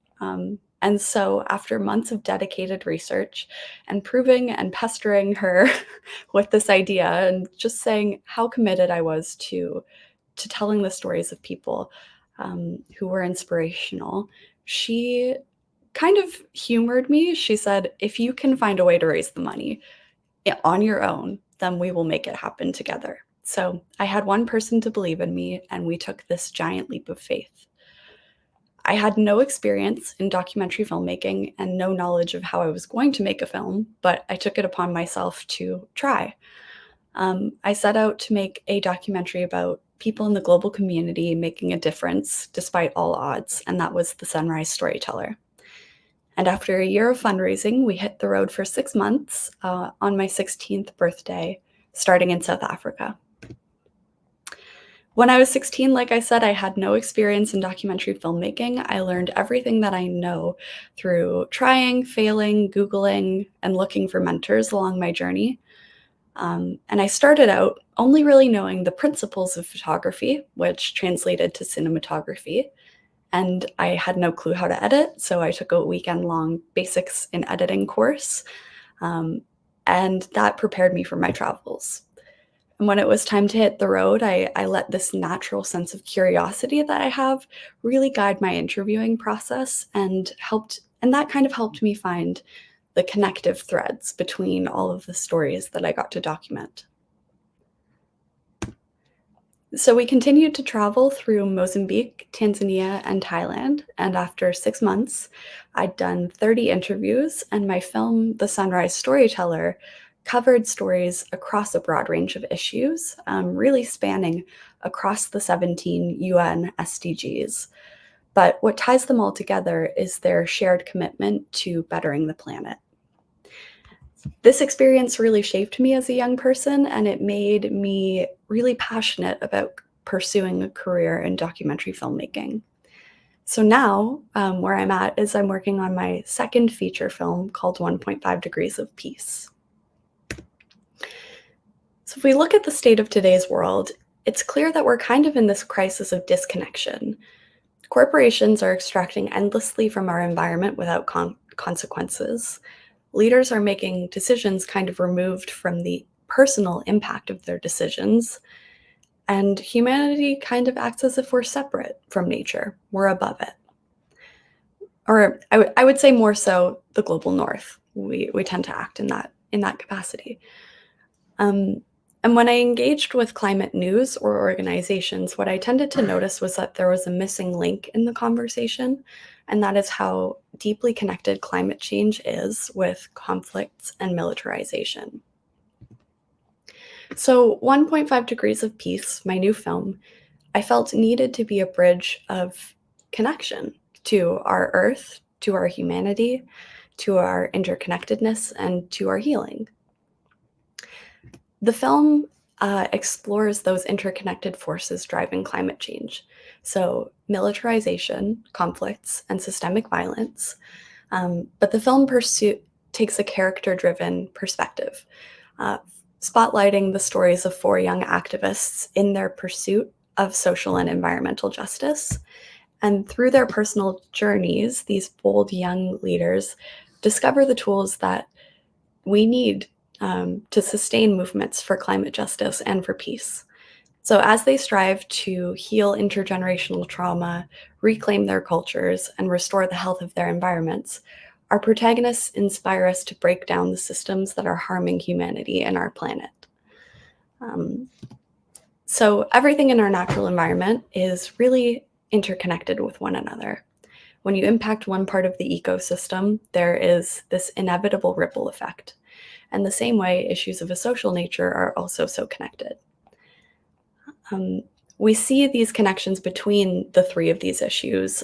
And so after months of dedicated research and proving and pestering her with this idea and just saying how committed I was to telling the stories of people who were inspirational, she kind of humored me. She said, if you can find a way to raise the money on your own, then we will make it happen together. So I had one person to believe in me, and we took this giant leap of faith. I had no experience in documentary filmmaking and no knowledge of how I was going to make a film, but I took it upon myself to try. I set out to make a documentary about people in the global community making a difference despite all odds, and that was The Sunrise Storyteller. And after a year of fundraising, we hit the road for 6 months on my 16th birthday, starting in South Africa. When I was 16, like I said, I had no experience in documentary filmmaking. I learned everything that I know through trying, failing, Googling, and looking for mentors along my journey. And I started out only really knowing the principles of photography, which translated to cinematography. And I had no clue how to edit, so I took a weekend-long basics in editing course, and that prepared me for my travels. And when it was time to hit the road, I let this natural sense of curiosity that I have really guide my interviewing process, and that kind of helped me find the connective threads between all of the stories that I got to document. So we continued to travel through Mozambique, Tanzania, and Thailand, and after 6 months, I'd done 30 interviews, and my film, The Sunrise Storyteller, covered stories across a broad range of issues, really spanning across the 17 UN SDGs. But what ties them all together is their shared commitment to bettering the planet. This experience really shaped me as a young person, and it made me really passionate about pursuing a career in documentary filmmaking. So now, where I'm at is I'm working on my second feature film called 1.5 Degrees of Peace. So if we look at the state of today's world, it's clear that we're kind of in this crisis of disconnection. Corporations are extracting endlessly from our environment without consequences. Leaders are making decisions kind of removed from the personal impact of their decisions. And humanity kind of acts as if we're separate from nature. We're above it. Or I would say more so the global north. We tend to act in that capacity. And when I engaged with climate news or organizations, what I tended to notice was that there was a missing link in the conversation, and that is how deeply connected climate change is with conflicts and militarization. So 1.5 Degrees of Peace, my new film, I felt needed to be a bridge of connection to our Earth, to our humanity, to our interconnectedness, and to our healing. The film explores those interconnected forces driving climate change. So militarization, conflicts, and systemic violence. But the film takes a character-driven perspective, spotlighting the stories of 4 young activists in their pursuit of social and environmental justice. And through their personal journeys, these bold young leaders discover the tools that we need to sustain movements for climate justice and for peace. So as they strive to heal intergenerational trauma, reclaim their cultures, and restore the health of their environments, our protagonists inspire us to break down the systems that are harming humanity and our planet. So everything in our natural environment is really interconnected with one another. When you impact one part of the ecosystem, there is this inevitable ripple effect. And the same way, issues of a social nature are also so connected. We see these connections between the 3 of these issues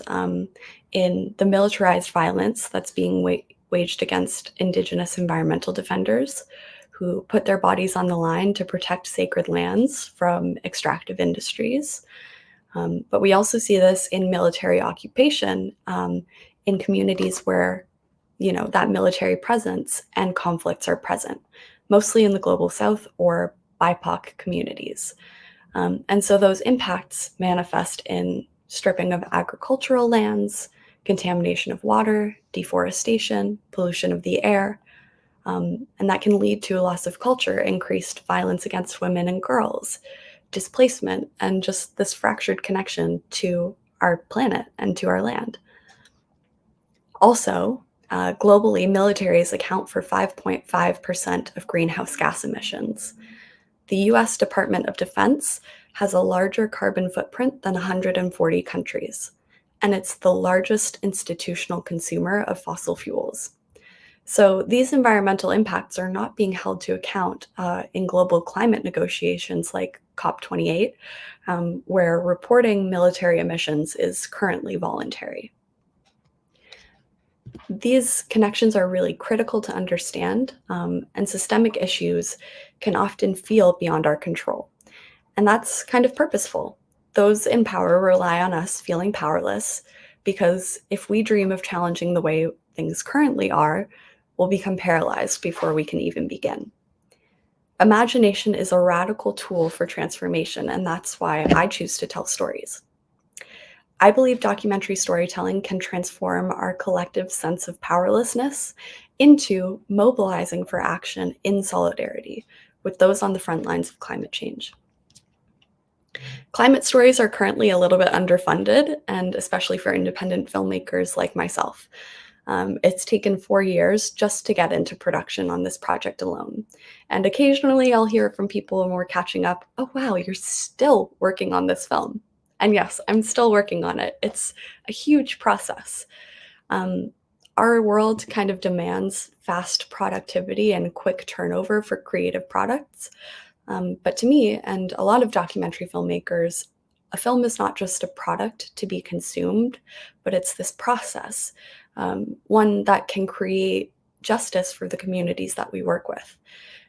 in the militarized violence that's being waged against Indigenous environmental defenders who put their bodies on the line to protect sacred lands from extractive industries. But we also see this in military occupation in communities where that military presence and conflicts are present, mostly in the global south or BIPOC communities. And so those impacts manifest in stripping of agricultural lands, contamination of water, deforestation, pollution of the air, and that can lead to a loss of culture, increased violence against women and girls, displacement, and just this fractured connection to our planet and to our land. Also, globally, militaries account for 5.5% of greenhouse gas emissions. The US Department of Defense has a larger carbon footprint than 140 countries, and it's the largest institutional consumer of fossil fuels. So these environmental impacts are not being held to account in global climate negotiations like COP28, where reporting military emissions is currently voluntary. These connections are really critical to understand, and systemic issues can often feel beyond our control. And that's kind of purposeful. Those in power rely on us feeling powerless, because if we dream of challenging the way things currently are, we'll become paralyzed before we can even begin. Imagination is a radical tool for transformation, and that's why I choose to tell stories. I believe documentary storytelling can transform our collective sense of powerlessness into mobilizing for action in solidarity with those on the front lines of climate change. Climate stories are currently a little bit underfunded, and especially for independent filmmakers like myself. It's taken 4 years just to get into production on this project alone. And occasionally I'll hear from people when we're catching up, oh wow, you're still working on this film. And yes, I'm still working on it. It's a huge process. Our world kind of demands fast productivity and quick turnover for creative products. But to me, and a lot of documentary filmmakers, a film is not just a product to be consumed, but it's this process, one that can create justice for the communities that we work with.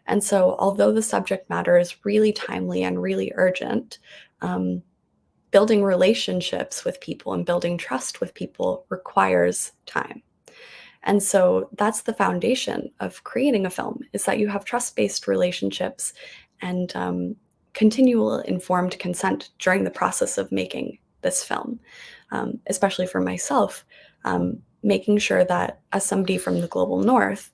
And so although the subject matter is really timely and really urgent, building relationships with people and building trust with people requires time. And so that's the foundation of creating a film, is that you have trust-based relationships and continual informed consent during the process of making this film, especially for myself, making sure that as somebody from the global north,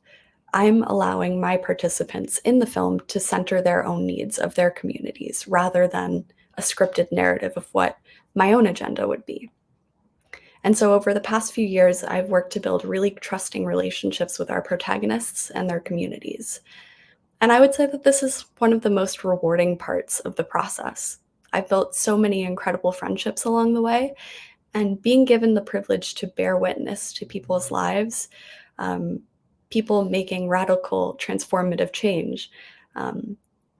I'm allowing my participants in the film to center their own needs of their communities rather than a scripted narrative of what my own agenda would be. And so over the past few years, I've worked to build really trusting relationships with our protagonists and their communities. And I would say that this is one of the most rewarding parts of the process. I've built so many incredible friendships along the way, and being given the privilege to bear witness to people's lives, people making radical transformative change,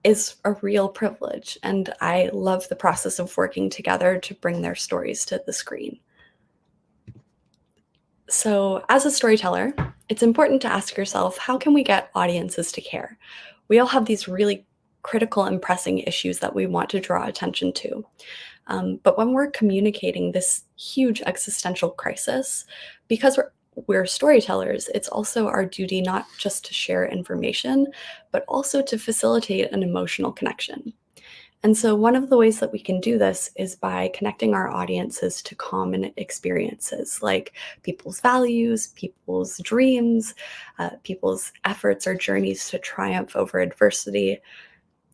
is a real privilege. And I love the process of working together to bring their stories to the screen. So as a storyteller, it's important to ask yourself, how can we get audiences to care? We all have these really critical and pressing issues that we want to draw attention to. But when we're communicating this huge existential crisis, because we're storytellers, it's also our duty not just to share information, but also to facilitate an emotional connection. And so one of the ways that we can do this is by connecting our audiences to common experiences, like people's values, people's dreams, people's efforts or journeys to triumph over adversity.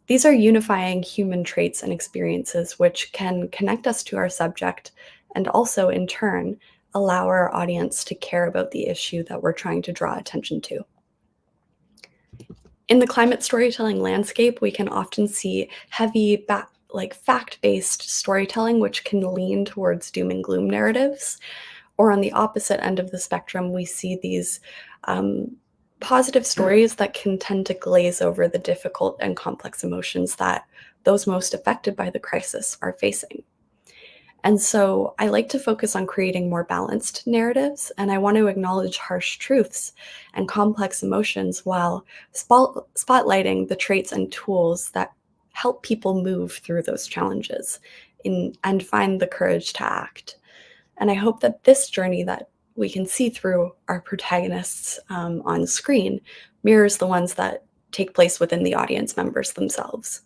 These are unifying human traits and experiences which can connect us to our subject and also, in turn, allow our audience to care about the issue that we're trying to draw attention to. In the climate storytelling landscape, we can often see heavy, fact-based storytelling, which can lean towards doom and gloom narratives. Or on the opposite end of the spectrum, we see these positive stories that can tend to glaze over the difficult and complex emotions that those most affected by the crisis are facing. And so I like to focus on creating more balanced narratives, and I want to acknowledge harsh truths and complex emotions while spotlighting the traits and tools that help people move through those challenges and find the courage to act. And I hope that this journey that we can see through our protagonists on screen mirrors the ones that take place within the audience members themselves.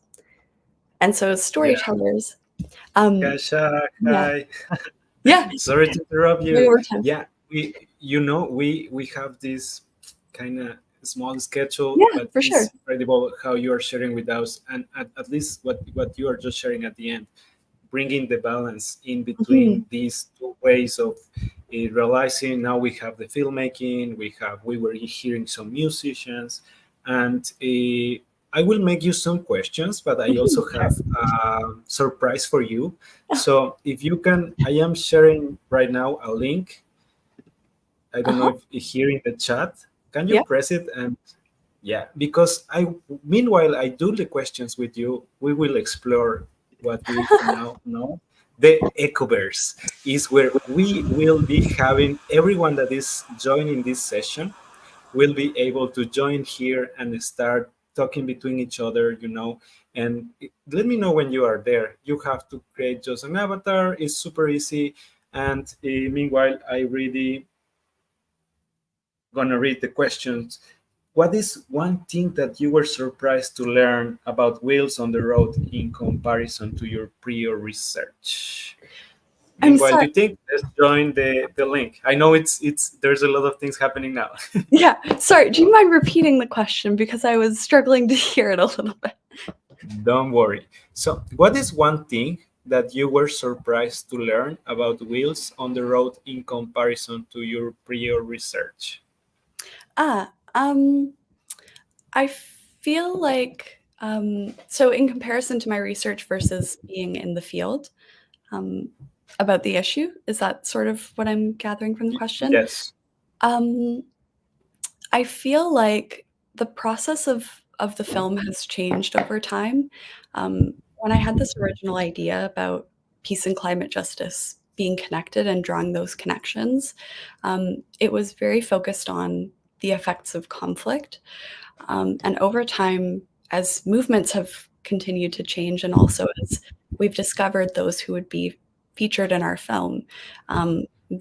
And so as storytellers, Kasha, hi. Yeah. Sorry to interrupt you. No time. Yeah, we have this kind of small schedule, Yeah, but for it's sure. incredible how you are sharing with us, and at least what you are just sharing at the end bringing the balance in between these two ways of realizing. Now we have the filmmaking, we were hearing some musicians, and I will make you some questions, but I also have a surprise for you. So if you can, I am sharing right now a link. I don't know if here in the chat, can you press it? And yeah, because meanwhile I do the questions with you, we will explore what we now know. The Ecoverse is where we will be having everyone that is joining this session will be able to join here and start talking between each other, and let me know when you are there. You have to create just an avatar. It's super easy. And meanwhile, I really gonna read the questions. What is one thing that you were surprised to learn about wheels on the road in comparison to your prior research? Meanwhile, you think, let's join the link. I know it's there's a lot of things happening now. Yeah, sorry, do you mind repeating the question, because I was struggling to hear it a little bit? Don't worry. So what is one thing that you were surprised to learn about wheels on the road in comparison to your prior research? I feel like, so in comparison to my research versus being in the field, about the issue, is that sort of what I'm gathering from the question? Yes. I feel like the process of the film has changed over time. When I had this original idea about peace and climate justice being connected and drawing those connections, it was very focused on the effects of conflict. And over time, as movements have continued to change, and also as we've discovered those who would be featured in our film,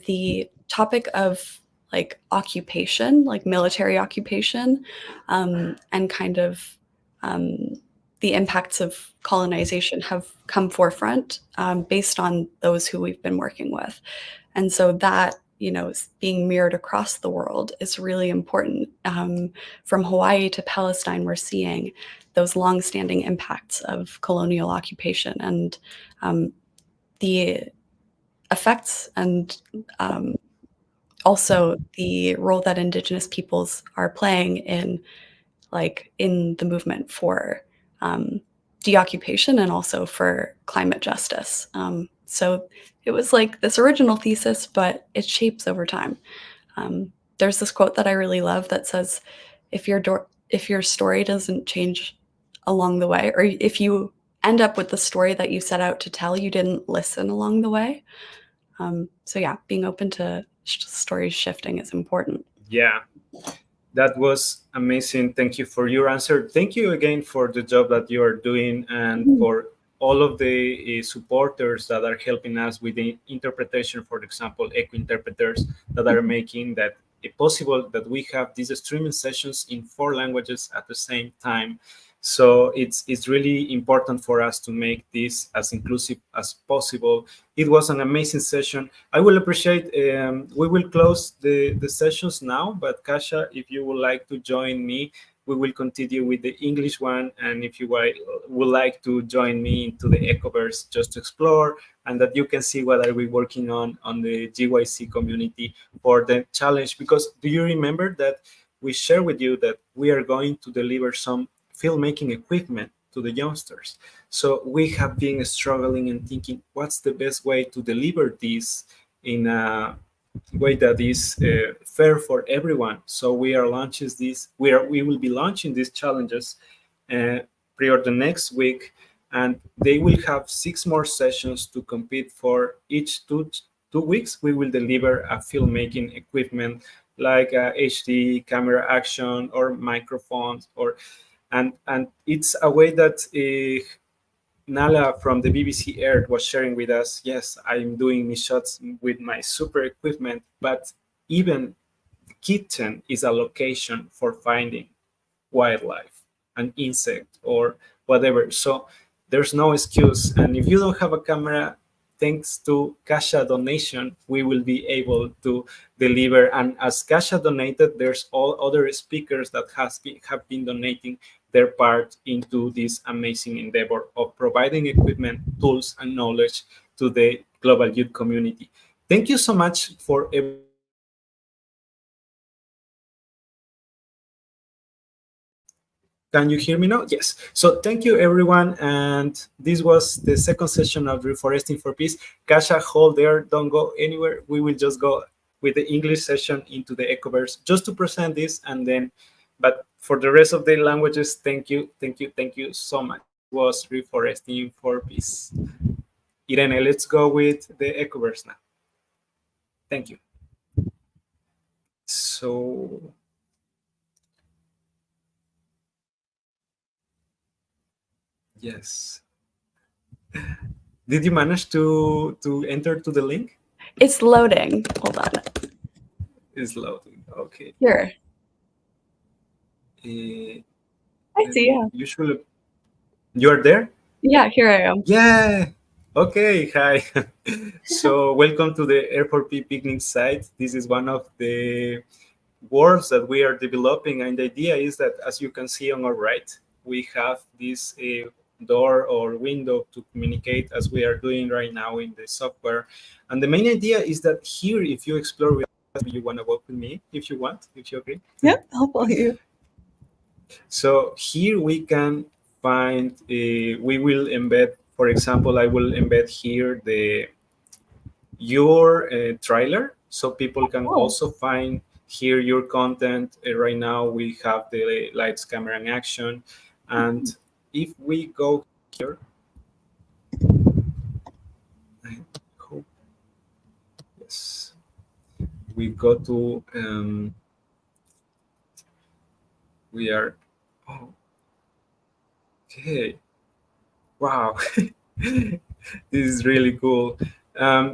the topic of like occupation, like military occupation, and kind of the impacts of colonization have come forefront based on those who we've been working with. And so that, being mirrored across the world is really important. From Hawaii to Palestine, we're seeing those longstanding impacts of colonial occupation and the effects and also the role that Indigenous peoples are playing in the movement for deoccupation and also for climate justice. So it was like this original thesis, but it shapes over time. There's this quote that I really love that says, if your story doesn't change along the way, or if you end up with the story that you set out to tell, you didn't listen along the way. So yeah, being open to stories shifting is important. Yeah, that was amazing. Thank you for your answer. Thank you again for the job that you are doing, and for all of the supporters that are helping us with the interpretation, for example, eco interpreters that are making that possible that we have these streaming sessions in 4 languages at the same time. So it's really important for us to make this as inclusive as possible. It was an amazing session. I will appreciate, we will close the sessions now, but Kasha, if you would like to join me, we will continue with the English one. And if you would like to join me into the Ecoverse just to explore, and that you can see what are we working on the GYC community for the challenge. Because do you remember that we share with you that we are going to deliver some filmmaking equipment to the youngsters? So we have been struggling and thinking, what's the best way to deliver this in a way that is fair for everyone? So we are launching this. We will be launching these challenges prior the next week, and they will have 6 more sessions to compete for. Each two weeks. We will deliver a filmmaking equipment like a HD camera action or microphones and it's a way that Nalla from the BBC Earth was sharing with us. Yes, I'm doing me shots with my super equipment, but even the kitchen is a location for finding wildlife, an insect or whatever. So there's no excuse. And if you don't have a camera, thanks to Kasha donation, we will be able to deliver. And as Kasha donated, there's all other speakers that have been donating their part into this amazing endeavor of providing equipment, tools, and knowledge to the global youth community. Thank you so much for Can you hear me now? Yes. So thank you, everyone. And this was the second session of Reforesting for Peace. Kasha, hold there. Don't go anywhere. We will just go with the English session into the Ecoverse just to present this. And then, but for the rest of the languages, thank you, thank you, thank you so much. It was Reforesting for Peace. Irene, let's go with the Ecoverse now. Thank you. So... Yes. Did you manage to enter to the link? It's loading. Hold on. It's loading. Okay. Here. I see you. Usually, you are there? Yeah, here I am. Yeah. Okay. Hi. So welcome to the R4P picnic site. This is one of the worlds that we are developing, and the idea is that, as you can see on our right, we have this door or window to communicate as we are doing right now in the software. And the main idea is that here, if you explore with us, you want to work with me, if you want, if you agree. Yep, I'll follow you. So here we can find, we will embed, for example, I will embed here your trailer, so people can also find here your content. Right now we have the lights, camera, and action. And if we go here, I hope, yes, we go to, we are, oh, okay, wow, this is really cool.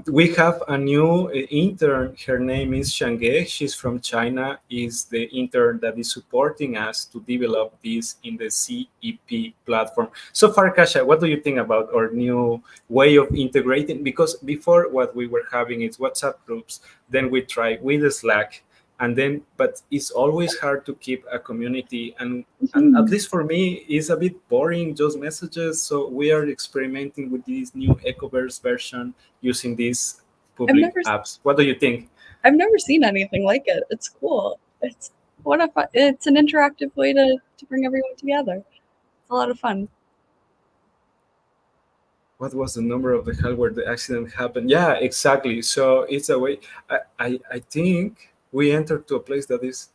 We have a new intern. Her name is Shange. She's from China. Is the intern that is supporting us to develop this in the CEP platform. So far, Kasha, what do you think about our new way of integrating? Because before, what we were having is WhatsApp groups. Then we try with the Slack. And then, but it's always hard to keep a community, and at least for me, it's a bit boring, just messages. So we are experimenting with this new Ecoverse version using these public apps. What do you think? I've never seen anything like it. It's cool. It's it's an interactive way to bring everyone together. It's a lot of fun. What was the number of the hell where the accident happened? Yeah, exactly. So it's a way. I think we entered to a place that is,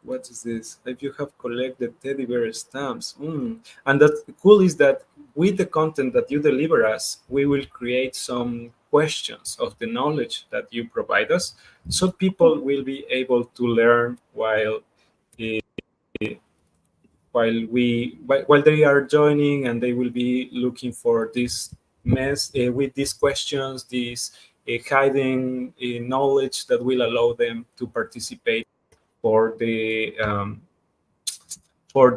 what is this? If you have collected teddy bear stamps. And that's cool is that with the content that you deliver us, we will create some questions of the knowledge that you provide us, so people will be able to learn while they are joining, and they will be looking for this mess with these questions, this hiding knowledge that will allow them to participate for the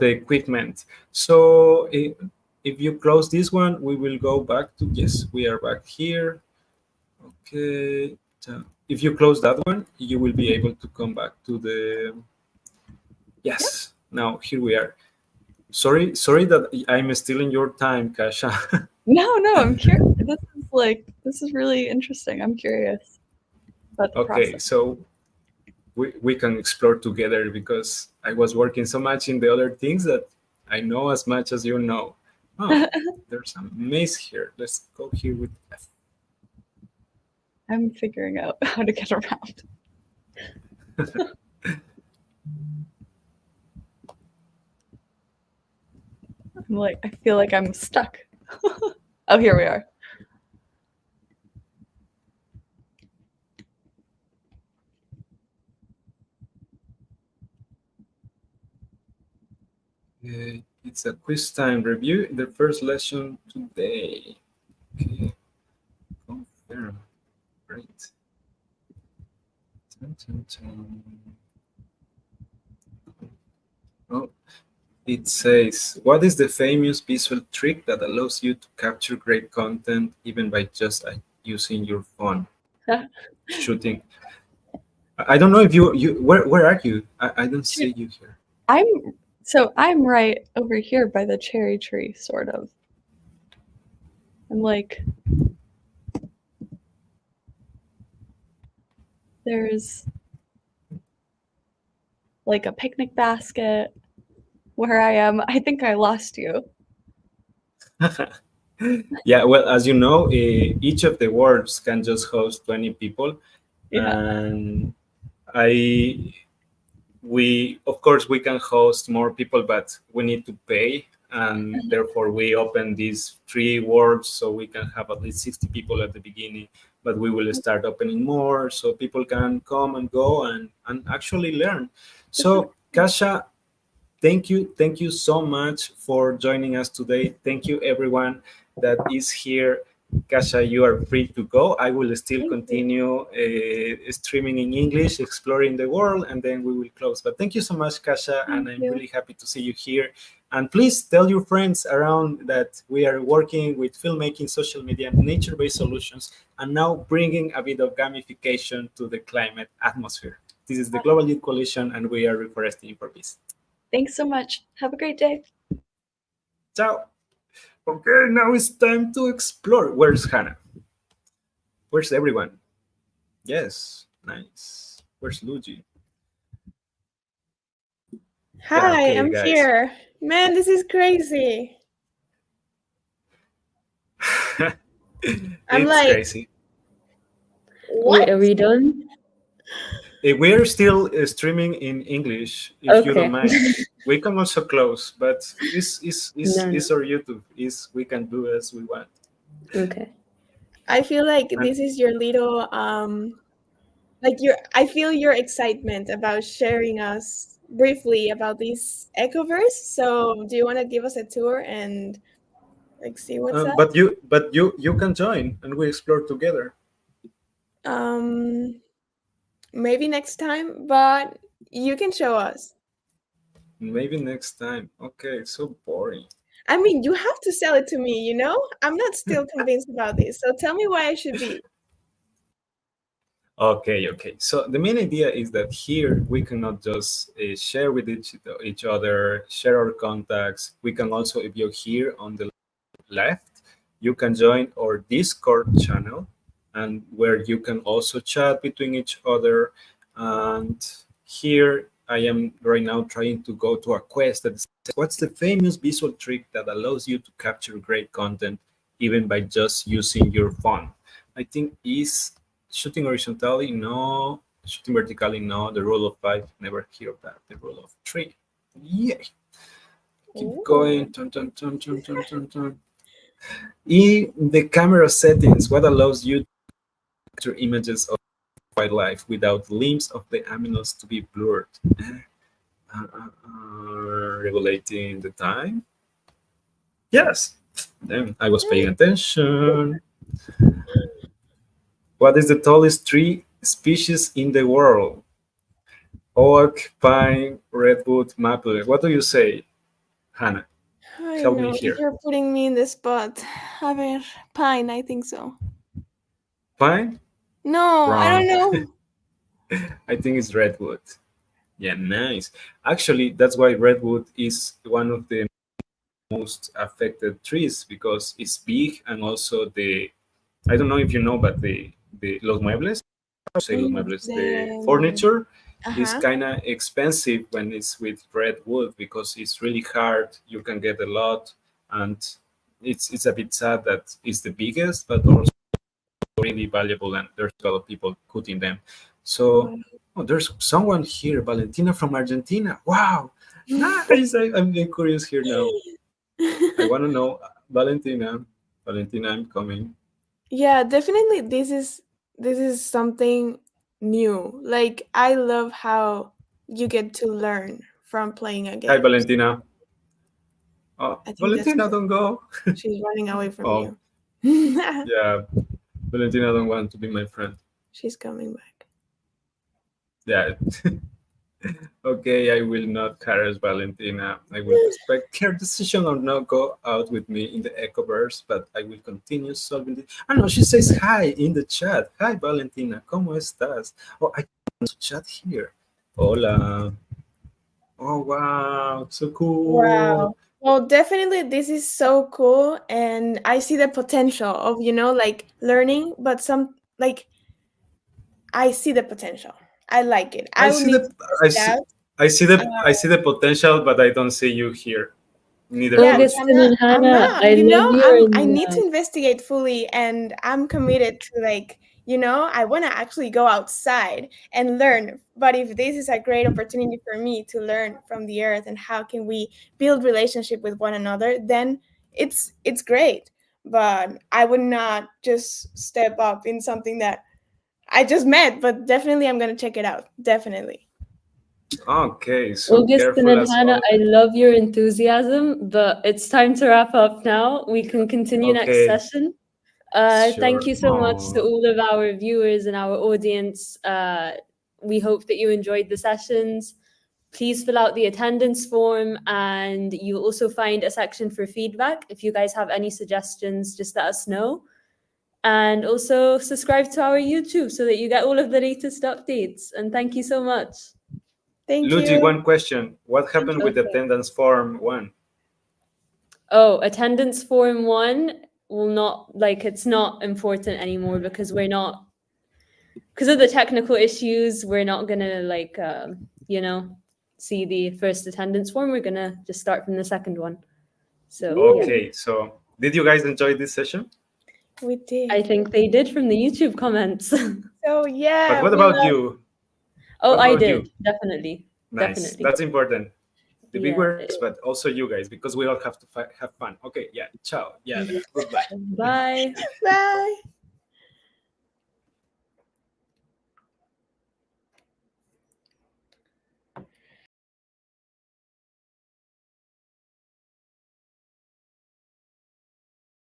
equipment. So if you close this one, we will go back to, yes, we are back here. Okay. So if you close that one, you will be able to come back to the, yes. Now here we are. Sorry that I'm stealing your time, Kasha. No, I'm curious. This is really interesting. I'm curious about the process. So we can explore together, because I was working so much in the other things that I know as much as you know. Oh, there's a maze here. Let's go here with F. I'm figuring out how to get around. I feel like I'm stuck. Oh, here we are. It's a quiz time review. The first lesson today. Okay. Confirm. Great. Oh, it says, what is the famous visual trick that allows you to capture great content even by just using your phone? Shooting. I don't know if you where are you? I don't see you here. So I'm right over here by the cherry tree, sort of. I'm like, there's like a picnic basket where I am. I think I lost you. Yeah, well, as you know, each of the wards can just host 20 people. Yeah. And we of course we can host more people, but we need to pay, and therefore we open these 3 wards so we can have at least 60 people at the beginning, but we will start opening more so people can come and go and actually learn. So Kasha, thank you so much for joining us today. Thank you everyone that is here. Kasha, you are free to go. I will still continue streaming in English, exploring the world, and then we will close. But thank you so much, Kasha, and I'm really happy to see you here. And please tell your friends around that we are working with filmmaking, social media, nature-based solutions, and now bringing a bit of gamification to the climate atmosphere. This is the Global Youth Coalition, and we are Reeforesting for Peace. Thanks so much. Have a great day. Ciao. Okay, now it's time to explore. Where's Hannah? Where's everyone? Yes, nice. Where's Luigi? Hi, Yeah, okay, I'm guys. here. Man, this is crazy. I'm It's like, crazy. what? Wait, are we done? We're still streaming in English, if you don't Okay. mind. We can also close, but it's No. our YouTube. We can do as we want. Okay. I feel like this is your little like I feel your excitement about sharing us briefly about this ecoverse. So do you want to give us a tour and like see what's up? But you can join and we explore together. Maybe next time, but you can show us. Maybe next time. Okay, so boring. I mean, you have to sell it to me, you know? I'm not still convinced about this. So tell me why I should be. Okay. So the main idea is that here we cannot just share with each other, share our contacts. We can also, if you're here on the left, you can join our Discord channel, and where you can also chat between each other. And here I am right now trying to go to a quest that says, what's the famous visual trick that allows you to capture great content even by just using your phone? I think is shooting horizontally, no. Shooting vertically, no. The rule of 5, never hear of that. The rule of 3, yay. Keep going. Turn. In the camera settings, what allows you to capture images of wildlife without limbs of the animals to be blurred? Regulating the time. Yes. Then I was paying attention. What is the tallest tree species in the world? Oak, pine, redwood, maple. What do you say, Hannah? I Help don't know. me here. You're putting me in the spot. A ver, pine, I think so. Pine? No, Wrong. I don't know. I think it's redwood. Yeah, nice. Actually, that's why redwood is one of the most affected trees, because it's big, and also I don't know if you know, but the los muebles, the furniture is kind of expensive when it's with redwood, because it's really hard. You can get a lot, and it's a bit sad that it's the biggest, but also really valuable, and there's a lot of people cutting them. So there's someone here, Valentina from Argentina. Wow, nice. I'm curious here now. I want to know, Valentina, I'm coming. Yeah, definitely this is something new. Like I love how you get to learn from playing a game. Hi, Valentina. Oh, I think Valentina, don't go. She's running away from Oh, you. yeah. Valentina don't want to be my friend. She's coming back. Yeah. Okay, I will not harass Valentina. I will respect her decision or not go out with me in the Ecoverse, but I will continue solving it. I know she says hi in the chat. Hi, Valentina, ¿cómo estás? Oh, I can chat here. Hola. Oh, wow, so cool. Wow. Well, definitely this is so cool, and I see the potential of, like learning, but I see the potential. I like it. I would need to I test it see, out. I see the potential, but I don't see you here. Neither Yeah, Luigi. Augustine and I'm Hannah, not, I love your I need to investigate fully, and I'm committed to I want to actually go outside and learn. But if this is a great opportunity for me to learn from the earth and how can we build relationship with one another, then it's great. But I would not just step up in something that I just met, but definitely I'm going to check it out. Definitely. Okay, so Augustine careful and as Hannah, well. I love your enthusiasm, but it's time to wrap up now. We can continue next Okay. session. Sure. Thank you so much to Aw. all of our viewers and our audience. We hope that you enjoyed the sessions. Please fill out the attendance form, and you'll also find a section for feedback. If you guys have any suggestions, just let us know. And also subscribe to our YouTube so that you get all of the latest updates. And thank you so much. Thank Luigi, you. one question. What happened with Okay. attendance form 1? Oh, attendance form 1 will not, it's not important anymore because because of the technical issues, we're not gonna see the first attendance form. We're gonna just start from the second one. So Okay, so did you guys enjoy this session? We did. I think they did from the YouTube comments. So yeah. But what about you? Oh, What I about did. you? Definitely. Nice. Definitely. That's important. The Yeah. viewers, but also you guys, because we all have to have fun. Okay, yeah. Ciao. Yeah. Goodbye. Bye. Bye.